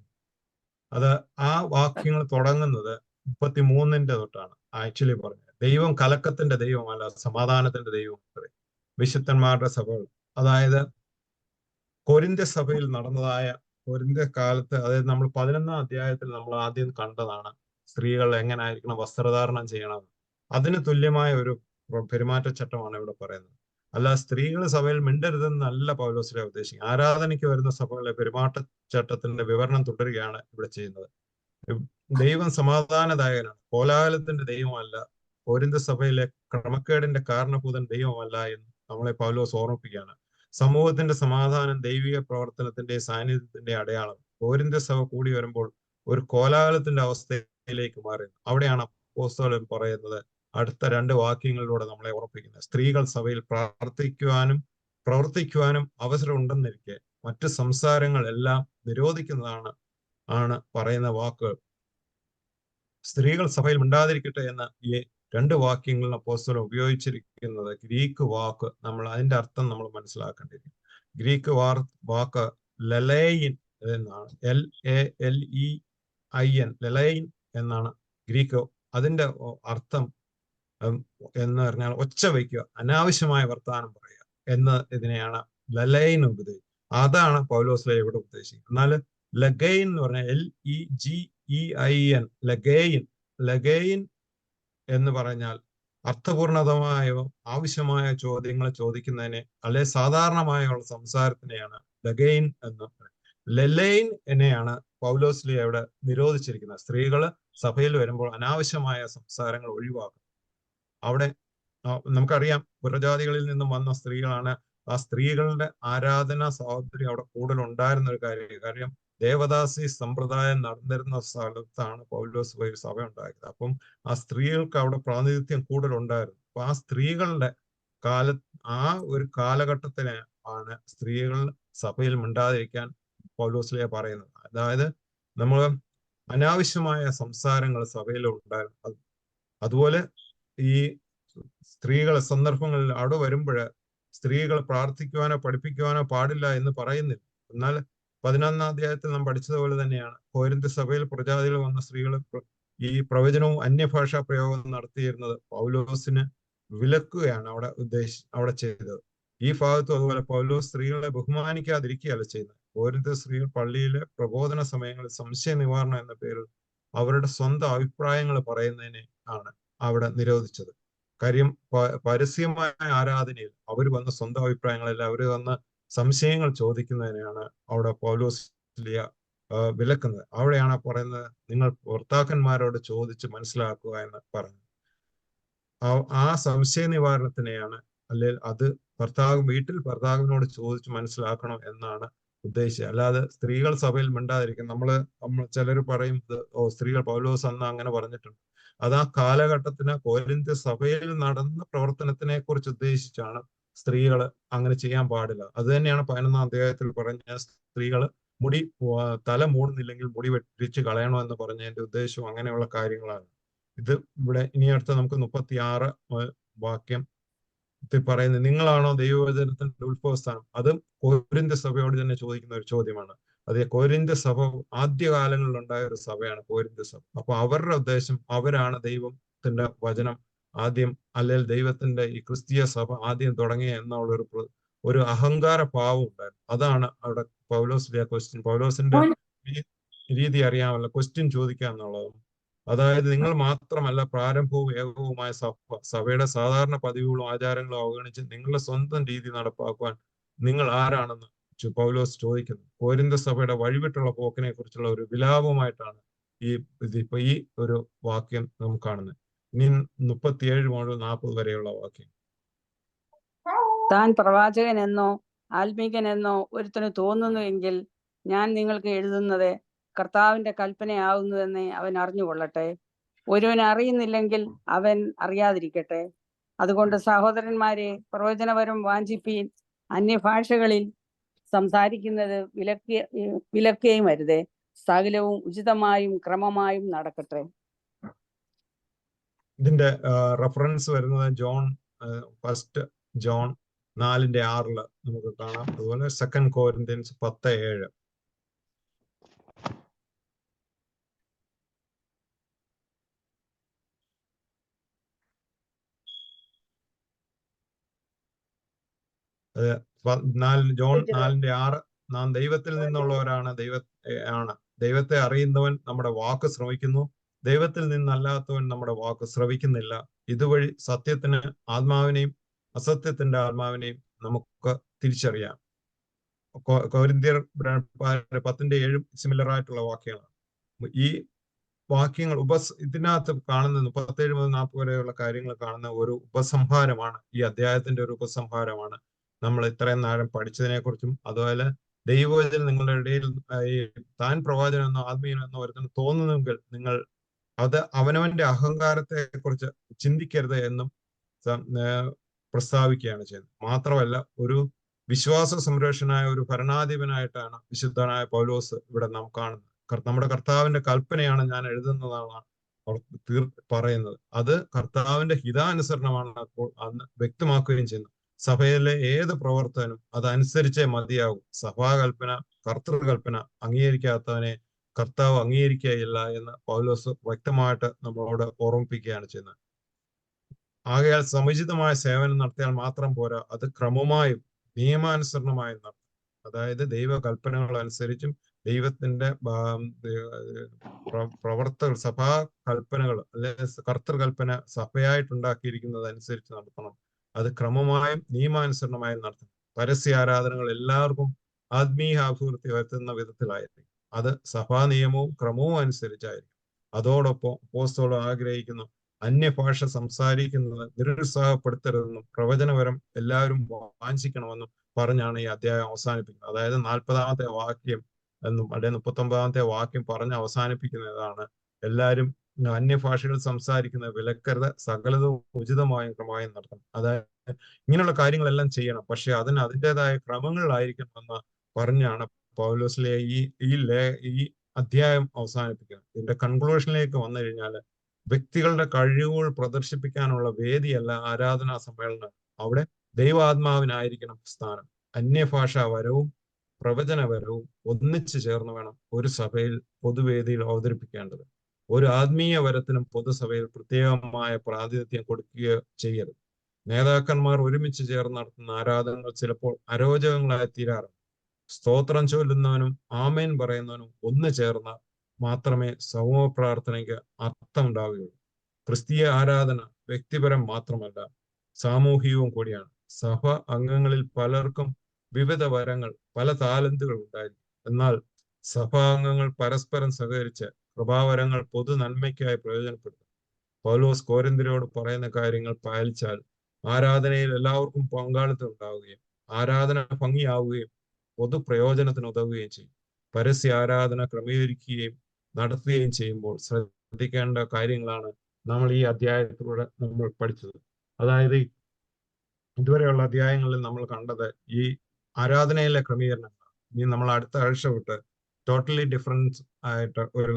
അത് ആ വാക്യങ്ങൾ തുടങ്ങുന്നത് 33 തൊട്ടാണ് ആക്ച്വലി പറഞ്ഞത്. ദൈവം കലക്കത്തിന്റെ ദൈവമല്ല, സമാധാനത്തിന്റെ ദൈവം. വിശുദ്ധന്മാരുടെ സഭകൾ, അതായത് കൊരിന്ത്യ സഭയിൽ നടന്നതായ കൊരിന്ത്യ കാലത്ത്, അതായത് നമ്മൾ 11ാം അധ്യായത്തിൽ നമ്മൾ ആദ്യം കണ്ടതാണ് സ്ത്രീകൾ എങ്ങനായിരിക്കണം വസ്ത്രധാരണം ചെയ്യണം. അതിന് തുല്യമായ ഒരു പെരുമാറ്റച്ചട്ടമാണ് ഇവിടെ പറയുന്നത്. അല്ല, സ്ത്രീകൾ സഭയിൽ മിണ്ടരുതെന്നല്ല പൗലോസിനെ ഉദ്ദേശിക്കുന്നത്. ആരാധനയ്ക്ക് വരുന്ന സഭകളെ പെരുമാറ്റച്ചട്ടത്തിന്റെ വിവരണം തുടരുകയാണ് ഇവിടെ ചെയ്യുന്നത്. ദൈവം സമാധാനദായകനാണ്, കോലാഹലത്തിന്റെ ദൈവമല്ല. കൊരിന്ത്യ സഭയിലെ ക്രമക്കേടിന്റെ കാരണഭൂതൻ ദൈവമല്ല എന്ന് നമ്മളെ പൗലോസ് ഓർമ്മിപ്പിക്കുകയാണ്. സമൂഹത്തിന്റെ സമാധാനം ദൈവിക പ്രവർത്തനത്തിന്റെ സാന്നിധ്യത്തിന്റെ അടയാളം. കൊരിന്ത്യ സഭ കൂടി വരുമ്പോൾ ഒരു കോലാഹലത്തിന്റെ അവസ്ഥയിലേക്ക് മാറി. അവിടെയാണ് അപ്പോസ്തലൻ പറയുന്നത്, അടുത്ത 2 വാക്യങ്ങളിലൂടെ നമ്മളെ ഓർമ്മിപ്പിക്കുന്നത്. സ്ത്രീകൾ സഭയിൽ പ്രവർത്തിക്കുവാനും അവസരം ഉണ്ടെന്നിരിക്കെ മറ്റ് സംസാരങ്ങൾ എല്ലാം നിരോധിക്കുന്നതാണ് പറയുന്ന വാക്കുകൾ. സ്ത്രീകൾ സഭയിൽ മിണ്ടാതിരിക്കട്ടെ എന്ന ഈ 2 വാക്യങ്ങളിൽ അപ്പോസ്തലൻ ഉപയോഗിച്ചിരിക്കുന്നത് ഗ്രീക്ക് വാക്ക്, അതിന്റെ അർത്ഥം നമ്മൾ മനസ്സിലാക്കേണ്ടിയിരിക്കും. ഗ്രീക്ക് വാക്ക് ലലൈൻ എന്നാണ്. LALEIN, ലലൈൻ എന്നാണ് ഗ്രീക്ക്. അതിന്റെ അർത്ഥം എന്ന് പറഞ്ഞാൽ ഒച്ച വയ്ക്കുക, അനാവശ്യമായ വർത്താനം പറയുക എന്ന് ഇതിനെയാണ് ലലൈൻ ഉപദേശിക്കുന്നത്. അതാണ് പൗലോസ് ഇവിടെ ഉദ്ദേശിക്കുന്നത്. എന്നാൽ ലഗൈൻ എന്ന് പറഞ്ഞാൽ LEGEIN, ലഗൈൻ എന്ന് പറഞ്ഞാൽ അർത്ഥപൂർണതമായോ ആവശ്യമായ ചോദ്യങ്ങൾ ചോദിക്കുന്നതിനെ, അല്ലെ സാധാരണമായുള്ള സംസാരത്തിനെയാണ് ലഗൈൻ എന്ന് പറയുന്നത്. ലലൈൻ എന്നെയാണ് പൗലോസ് അവിടെ നിരോധിച്ചിരിക്കുന്നത്. സ്ത്രീകൾ സഭയിൽ വരുമ്പോൾ അനാവശ്യമായ സംസാരങ്ങൾ ഒഴിവാക്കും. അവിടെ നമുക്കറിയാം, പുറജാതികളിൽ നിന്നും വന്ന സ്ത്രീകളാണ്. ആ സ്ത്രീകളുടെ ആരാധനാ സ്വാതന്ത്ര്യം അവിടെ കൂടുതൽ ഉണ്ടായിരുന്ന ഒരു കാര്യം. ദേവദാസി സമ്പ്രദായം നടന്നിരുന്ന സ്ഥലത്താണ് പൗലോസ് പോയി സഭ ഉണ്ടാക്കിയത്. അപ്പം ആ സ്ത്രീകൾക്ക് അവിടെ പ്രാതിനിധ്യം കൂടുതൽ ഉണ്ടായിരുന്നു. അപ്പൊ ആ സ്ത്രീകളുടെ ആ ഒരു കാലഘട്ടത്തിന് ആണ് സ്ത്രീകൾ സഭയിൽ മിണ്ടാതിരിക്കാൻ പൗലോസ്ലിയ പറയുന്നത്. അതായത് നമ്മൾ അനാവശ്യമായ സംസാരങ്ങൾ സഭയിൽ ഉണ്ടായിരുന്നു. അതുപോലെ ഈ സന്ദർഭങ്ങളിൽ അവിടെ വരുമ്പോൾ സ്ത്രീകൾ പ്രാർത്ഥിക്കുവാനോ പഠിപ്പിക്കുവാനോ പാടില്ല എന്ന് പറയുന്നില്ല. എന്നാൽ 11ാം അധ്യായത്തിൽ നാം പഠിച്ചതുപോലെ തന്നെയാണ് കൊരിന്ത്യ സഭയിൽ പ്രജാതികൾ വന്ന സ്ത്രീകൾ ഈ പ്രവചനവും അന്യഭാഷാ പ്രയോഗം നടത്തിയിരുന്നത് പൗലോസിന് വിലക്കുകയാണ് അവിടെ ചെയ്തത്. ഈ ഭാഗത്തും അതുപോലെ പൗലോസ് സ്ത്രീകളെ ബഹുമാനിക്കാതിരിക്കുകയല്ല ചെയ്യുന്നത്. കൊരിന്ത്യ സ്ത്രീകൾ പള്ളിയിലെ പ്രബോധന സമയങ്ങളിൽ സംശയ നിവാരണം എന്ന പേരിൽ അവരുടെ സ്വന്തം അഭിപ്രായങ്ങൾ പറയുന്നതിനെ ആണ് അവിടെ നിരോധിച്ചത്. കാര്യം പരസ്യമായ ആരാധനയിൽ അവർ വന്ന് സ്വന്തം അഭിപ്രായങ്ങളല്ല, അവർ വന്ന് സംശയങ്ങൾ ചോദിക്കുന്നതിനെയാണ് അവിടെ പൗലോസ് വിലക്കുന്നത്. അവിടെയാണ് പറയുന്നത്, നിങ്ങൾ ഭർത്താക്കന്മാരോട് ചോദിച്ച് മനസ്സിലാക്കുക എന്ന് പറഞ്ഞു. ആ സംശയ നിവാരണത്തിനെയാണ്, അല്ലെങ്കിൽ അത് വീട്ടിൽ ഭർത്താവിനോട് ചോദിച്ച് മനസ്സിലാക്കണം എന്നാണ് ഉദ്ദേശിച്ചത്. അല്ലാതെ സ്ത്രീകൾ സഭയിൽ മിണ്ടാതിരിക്കും. നമ്മൾ ചിലർ പറയും, സ്ത്രീകൾ പൗലോസ് അന്ന് അങ്ങനെ പറഞ്ഞിട്ടുണ്ട്. അത് ആ കാലഘട്ടത്തിന് കൊരിന്ത്യ സഭയിൽ നടന്ന പ്രവർത്തനത്തിനെ കുറിച്ച് ഉദ്ദേശിച്ചാണ് സ്ത്രീകൾ അങ്ങനെ ചെയ്യാൻ പാടില്ല. അത് തന്നെയാണ് 11ാം അധ്യായത്തിൽ പറഞ്ഞ സ്ത്രീകൾ തല മൂടുന്നില്ലെങ്കിൽ മുടി വെട്ടിച്ച് കളയണമെന്ന് പറഞ്ഞതിന്റെ ഉദ്ദേശവും അങ്ങനെയുള്ള കാര്യങ്ങളാണ്. ഇത് ഇവിടെ ഇനി അടുത്ത നമുക്ക് 36 വാക്യം പറയുന്നത്, നിങ്ങളാണോ ദൈവവചനത്തിന്റെ ഉത്ഭവസ്ഥാനം? അതും കൊരിന്ത്യ സഭയോട് തന്നെ ചോദിക്കുന്ന ഒരു ചോദ്യമാണ്. അതേ, കൊരിന്ത്യ സഭ ആദ്യകാലങ്ങളിൽ ഉണ്ടായ ഒരു സഭയാണ് കൊരിന്ത്യ സഭ. അപ്പൊ അവരുടെ ഉദ്ദേശം, അവരാണ് ദൈവത്തിന്റെ വചനം ആദ്യം, അല്ലെങ്കിൽ ദൈവത്തിന്റെ ഈ ക്രിസ്തീയ സഭ ആദ്യം തുടങ്ങിയ എന്നുള്ള ഒരു അഹങ്കാര ഭാവം ഉണ്ടായിരുന്നു. അതാണ് അവിടെ പൗലോസിന്റെ രീതി അറിയാമല്ലോ, ക്വസ്റ്റ്യൻ ചോദിക്കുക എന്നുള്ളതും. അതായത് നിങ്ങൾ മാത്രമല്ല പ്രാരംഭവും ഏകവുമായ സഭയുടെ സാധാരണ പതിവുകളും ആചാരങ്ങളും അവഗണിച്ച് നിങ്ങളുടെ സ്വന്തം രീതി നടപ്പാക്കുവാൻ നിങ്ങൾ ആരാണെന്ന് പൗലോസ് ചോദിക്കുന്നു. കൊരിന്ത്യ സഭയുടെ വഴിവിട്ടുള്ള പോക്കിനെ കുറിച്ചുള്ള ഒരു വിലാപമായിട്ടാണ് ഈ ഒരു വാക്യം നാം കാണുന്നത്. ഇനി 37 മുതൽ 40 വരെയുള്ള വാക്യം. താൻ പ്രവാചകനെന്നോ ആത്മീകനെന്നോ ഒരുത്തന് തോന്നുന്നുവെങ്കിൽ ഞാൻ നിങ്ങൾക്ക് എഴുതുന്നത് കർത്താവിന്റെ കൽപ്പനയാവുന്നതെന്ന് അവൻ അറിഞ്ഞുകൊള്ളട്ടെ. ഒരുവൻ അറിയുന്നില്ലെങ്കിൽ അവൻ അറിയാതിരിക്കട്ടെ. അതുകൊണ്ട് സഹോദരന്മാരെ, പ്രവചനപരം വാഞ്ചിപ്പീൻ. അന്യഭാഷകളിൽ സംസാരിക്കുന്നത് വിലക്കുകയും വരുതേ. സകലവും ഉചിതമായും ക്രമമായും നടക്കട്ടെ. ഇതിന്റെ റെഫറൻസ് വരുന്നത് 1 ജോൺ 4:6 നമുക്ക് കാണാം. അതുപോലെ 2 Corinthians 10:7. ജോൺ 4:6 നാം ദൈവത്തിൽ നിന്നുള്ളവരാണ്, ദൈവത്തെ അറിയുന്നവൻ നമ്മുടെ വാക്ക് ശ്രവിക്കുന്നു, ദൈവത്തിൽ നിന്നല്ലാത്തവൻ നമ്മുടെ വാക്ക് ശ്രവിക്കുന്നില്ല. ഇതുവഴി സത്യത്തിന് ആത്മാവിനെയും അസത്യത്തിന്റെ ആത്മാവിനെയും നമുക്ക് തിരിച്ചറിയാം. കൊരിന്ത്യർ 10:7 സിമിലർ ആയിട്ടുള്ള വാക്യങ്ങളാണ്. ഈ വാക്യങ്ങൾ ഇതിനകത്ത് കാണുന്ന 37 മുതൽ 40 വരെയുള്ള കാര്യങ്ങൾ കാണുന്ന ഒരു ഉപസംഹാരമാണ്. ഈ അധ്യായത്തിന്റെ ഒരു ഉപസംഹാരമാണ് നമ്മൾ ഇത്രയും നേരം പഠിച്ചതിനെ കുറിച്ചും. അതുപോലെ ദൈവവചനം നിങ്ങളുടെ ഇടയിൽ ഈ താൻ പ്രവാചകനെന്നോ ആത്മീയനെന്നോ ഒരുത്തിന് തോന്നുന്നെങ്കിൽ നിങ്ങൾ അത് അവനവന്റെ അഹങ്കാരത്തെ കുറിച്ച് ചിന്തിക്കരുത് എന്നും പ്രസ്താവിക്കുകയാണ് ചെയ്യുന്നത്. മാത്രമല്ല, ഒരു വിശ്വാസ സംരക്ഷനായ ഒരു ഭരണാധിപനായിട്ടാണ് വിശുദ്ധനായ പൗലോസ് ഇവിടെ നാം കാണുന്നത്. നമ്മുടെ കർത്താവിന്റെ കൽപ്പനയാണ് ഞാൻ എഴുതുന്നതാണ് പറയുന്നത്. അത് കർത്താവിന്റെ ഹിതാനുസരണമാണ് അപ്പോൾ അന്ന് വ്യക്തമാക്കുകയും ചെയ്യുന്നത്. സഭയിലെ ഏത് പ്രവർത്തനം അതനുസരിച്ചേ മതിയാകും. സഭാകൽപ്പന, കർത്തൃകൽപ്പന അംഗീകരിക്കാത്തവനെ കർത്താവ് അംഗീകരിക്കുകയില്ല എന്ന് പൗലോസ് വ്യക്തമായിട്ട് നമ്മളോട് ഓർമ്മിപ്പിക്കുകയാണ് ചെയ്യുന്നത്. ആകയാൽ സമുചിതമായ സേവനം നടത്തിയാൽ മാത്രം പോരാ, അത് ക്രമമായും നിയമാനുസരണമായും നടത്തും. അതായത് ദൈവകൽപ്പനകൾ അനുസരിച്ചും ദൈവത്തിന്റെ സഭാ കൽപ്പനകൾ അല്ലെങ്കിൽ കർത്തൃകൽപ്പന സഭയായിട്ടുണ്ടാക്കിയിരിക്കുന്നത് അനുസരിച്ച് നടത്തണം. അത് ക്രമമായും നിയമാനുസരണമായും നടത്തണം. പരസ്യ ആരാധനകൾ എല്ലാവർക്കും ആത്മീയ അഭിവൃദ്ധി വരുത്തുന്ന വിധത്തിലായിരിക്കും. അത് സഭാ നിയമവും ക്രമവും അനുസരിച്ചായിരിക്കും. അതോടൊപ്പം അപ്പോസ്തലൻ ആഗ്രഹിക്കുന്നു, അന്യഭാഷ സംസാരിക്കുന്നത് നിരുത്സാഹപ്പെടുത്തരുതെന്നും പ്രവചനപരം എല്ലാവരും വാഞ്ചിക്കണമെന്നും പറഞ്ഞാണ് ഈ അധ്യായം അവസാനിപ്പിക്കുന്നത്. അതായത് 40-ാമത്തെ വാക്യം എന്നും അല്ലെങ്കിൽ 39-ാമത്തെ വാക്യം പറഞ്ഞ് അവസാനിപ്പിക്കുന്നതാണ് എല്ലാവരും അന്യഭാഷകൾ സംസാരിക്കുന്നത് വിലക്കരുത്, സകലതും ഉചിതമായും ക്രമമായും നടത്തണം. അതായത് ഇങ്ങനെയുള്ള കാര്യങ്ങളെല്ലാം ചെയ്യണം, പക്ഷെ അതിൻ്റെതായ ക്രമങ്ങളിലായിരിക്കണമെന്ന് പറഞ്ഞാണ് പൗലോസിലെ ഈ അധ്യായം അവസാനിപ്പിക്കുന്നത്. ഇതിന്റെ കൺക്ലൂഷനിലേക്ക് വന്നു കഴിഞ്ഞാൽ, വ്യക്തികളുടെ കഴിവുകൾ പ്രദർശിപ്പിക്കാനുള്ള വേദിയല്ല ആരാധനാ സമ്മേളനം. അവിടെ ദൈവാത്മാവിനായിരിക്കണം സ്ഥാനം. അന്യഭാഷാവരവും പ്രവചനപരവും ഒന്നിച്ചു ചേർന്ന് വേണം ഒരു സഭയിൽ പൊതുവേദിയിൽ അവതരിപ്പിക്കേണ്ടത്. ഒരു ആത്മീയ വരത്തിനും പൊതുസഭയിൽ പ്രത്യേകമായ പ്രാതിനിധ്യം കൊടുക്കുകയോ ചെയ്യരുത്. നേതാക്കന്മാർ ഒരുമിച്ച് ചേർന്ന് നടത്തുന്ന ആരാധനകൾ ചിലപ്പോൾ അരോചകങ്ങളായി തീരാറുണ്ട്. സ്തോത്രം ചൊല്ലുന്നവനും ആമേൻ പറയുന്നവനും ഒന്ന് ചേർന്ന മാത്രമേ സമൂഹ പ്രാർത്ഥനയ്ക്ക് അർത്ഥമുണ്ടാവുകയുള്ളൂ. ക്രിസ്തീയ ആരാധന വ്യക്തിപരം മാത്രമല്ല, സാമൂഹികവും കൂടിയാണ്. സഭ അംഗങ്ങളിൽ പലർക്കും വിവിധ വരങ്ങൾ, പല താലന്തുകൾ ഉണ്ടായിരിക്കും. എന്നാൽ സഭാംഗങ്ങൾ പരസ്പരം സഹകരിച്ച് കൃപാവരങ്ങൾ പൊതു നന്മയ്ക്കായി പ്രയോജനപ്പെടുത്തും. പൗലോസ് കൊരിന്ത്യരോട് പറയുന്ന കാര്യങ്ങൾ പാലിച്ചാൽ ആരാധനയിൽ എല്ലാവർക്കും പങ്കാളിത്തം ഉണ്ടാവുകയും ആരാധന ഭംഗിയാവുകയും പൊതു പ്രയോജനത്തിന് ഉതവുകയും ചെയ്യും. പരസ്യ ആരാധന ക്രമീകരിക്കുകയും നടത്തുകയും ചെയ്യുമ്പോൾ ശ്രദ്ധിക്കേണ്ട കാര്യങ്ങളാണ് നമ്മൾ ഈ അധ്യായത്തിലൂടെ നമ്മൾ പഠിച്ചത്. അതായത് ഇതുവരെയുള്ള അധ്യായങ്ങളിൽ നമ്മൾ കണ്ടത് ഈ ആരാധനയിലെ ക്രമീകരണങ്ങളാണ്. ഇനി നമ്മൾ അടുത്ത ആഴ്ച വിട്ട് ടോട്ടലി ഡിഫറൻസ് ആയിട്ട് ഒരു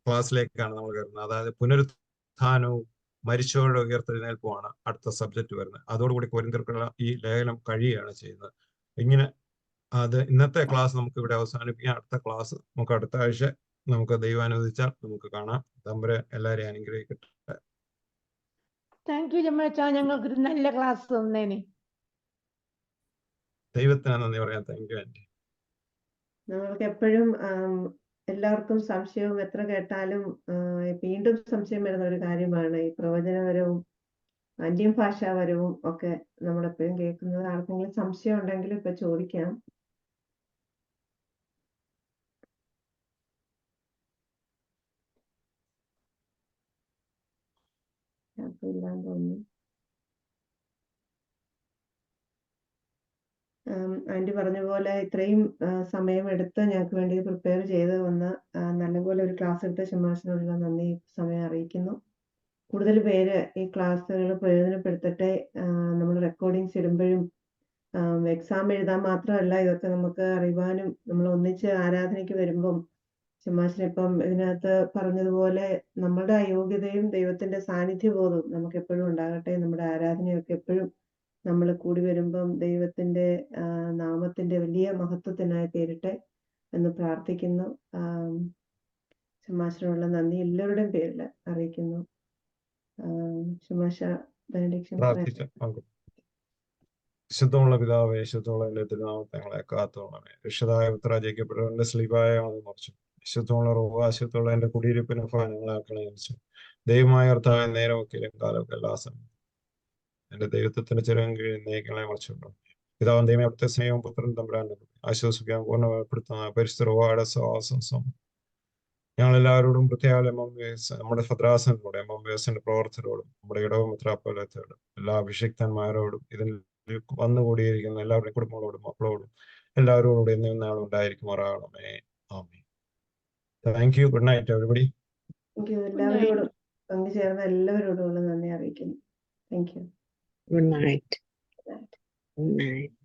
ക്ലാസ്സിലേക്കാണ് നമ്മൾ കയറുന്നത്. അതായത് പുനരുത്ഥാനവും മരിച്ചവരുടെ ഉയർത്തെഴുന്നേൽപ്പുമാണ് അടുത്ത സബ്ജക്റ്റ് വരുന്നത്. അതോടുകൂടി കൊരിന്ത്യർക്കുള്ള ഈ ലേഖനം കഴിയുകയാണ് ചെയ്യുന്നത്. ഇങ്ങനെ ഇന്നത്തെ ക്ലാസ് നമുക്ക് ഇവിടെ അവസാനിപ്പിക്കാം. അടുത്ത ക്ലാസ് നമുക്ക് അടുത്ത ആഴ്ച നമുക്ക് ദൈവം അനുവദിച്ചാൽ നമുക്ക് കാണാം. തമ്പുരാൻ എല്ലാവരെയും അനുഗ്രഹിക്കട്ടെ. താങ്ക് യു ജമ്മച്ച, ഞങ്ങൾക്കൊരു നല്ല ക്ലാസ് തന്നേനെ. ദൈവത്തിന് നന്ദി പറയാം. Thank you aunty. നമ്മൾക്ക് എപ്പോഴും എല്ലാവർക്കും സംശയവും എത്ര കേട്ടാലും വീണ്ടും സംശയം വരുന്ന ഒരു കാര്യമാണ് ഈ പ്രവചനപരവും അന്യഭാഷാപരവും ഒക്കെ നമ്മളെപ്പോഴും കേൾക്കുന്നത്. ആർക്കെങ്കിലും സംശയം ഉണ്ടെങ്കിൽ ഇപ്പൊ ചോദിക്കാം. ഇല്ലാന്ന് തോന്നുന്നു. ആന്റി പറഞ്ഞ പോലെ ഇത്രയും സമയമെടുത്ത് ഞങ്ങൾക്ക് വേണ്ടി പ്രിപ്പയർ ചെയ്ത് വന്ന് നല്ലപോലെ ഒരു ക്ലാസ് എടുത്ത ശുമാശനുള്ള നന്ദി സമയം അറിയിക്കുന്നു. കൂടുതൽ പേര് ഈ ക്ലാസ്സുകൾ പ്രയോജനപ്പെടുത്തട്ടെ. നമ്മൾ റെക്കോർഡിങ്സ് ഇടുമ്പോഴും എക്സാം എഴുതാൻ മാത്രമല്ല, ഇതൊക്കെ നമുക്ക് അറിയുവാനും നമ്മൾ ഒന്നിച്ച് ആരാധനയ്ക്ക് വരുമ്പം ശുമാശനിപ്പം ഇതിനകത്ത് പറഞ്ഞതുപോലെ നമ്മുടെ അയോഗ്യതയും ദൈവത്തിന്റെ സാന്നിധ്യബോധവും നമുക്ക് എപ്പോഴും ഉണ്ടാകട്ടെ. നമ്മുടെ ആരാധനയൊക്കെ എപ്പോഴും നമ്മൾ കൂടി വരുമ്പം ദൈവത്തിന്റെ നാമത്തിന്റെ വലിയ മഹത്വത്തിനായി തീരട്ടെ എന്ന് പ്രാർത്ഥിക്കുന്നു. ശുമാശനുള്ള നന്ദി എല്ലാവരുടെയും പേരിൽ അറിയിക്കുന്നു. ശുമാശ ബെനഡിക്ഷൻ വിശുദ്ധമുള്ള പിതാവേ, വിശുദ്ധമുള്ള എന്റെ തിരുനാമത്തെ ഞങ്ങളെ കാത്തോളമേ. രക്ഷിതായ പുത്ര ജയിക്കപ്പെട്ടവന്റെ സ്ലീപായ മറിച്ചു. വിശുദ്ധമുള്ള റോഹ, വിശുദ്ധമുള്ള എന്റെ കുടിയിരിപ്പിന് ഞങ്ങളാക്കണേ വെച്ചു. ദൈവമായ അർത്ഥായ നേരമൊക്കെയും കാലമൊക്കെ എല്ലാ സമയം എന്റെ ദൈവത്വത്തിന്റെ ചെറിയ കീഴിൽ നയികളെ മറിച്ചുണ്ടോ. പിതാവും ദൈവം അവിടുത്തെ സ്നേഹവും പുത്രൻ തമ്പുരാന്റെ ആശ്വസിക്കാൻ പൂർണ്ണപ്പെടുത്തുന്ന പരിശുദ്ധ റോഹയുടെ സഹവാസം ഞങ്ങളെല്ലാവരോടും പ്രത്യേക നമ്മുടെ ഭദ്രാസനത്തോടെ എംഎംബിഎസിന്റെ പ്രവർത്തകരോടും നമ്മുടെ ഇടവും മിത്രാപ്പലത്തോടും എല്ലാ അഭിഷിക്തന്മാരോടും ഇതിൽ വന്നുകൂടിയിരിക്കുന്ന എല്ലാവരുടെയും കുടുംബങ്ങളോടും മക്കളോടും എല്ലാവരോടും എന്നും നാളും ഉണ്ടായിരിക്കുമാറാകണമേ. ആമേൻ. Thank you. Good night everybody. എല്ലാവരോടും പങ്കുചേർന്ന എല്ലാവരോടും നന്ദി അറിയിക്കുന്നു. Thank you. Good night. Good night.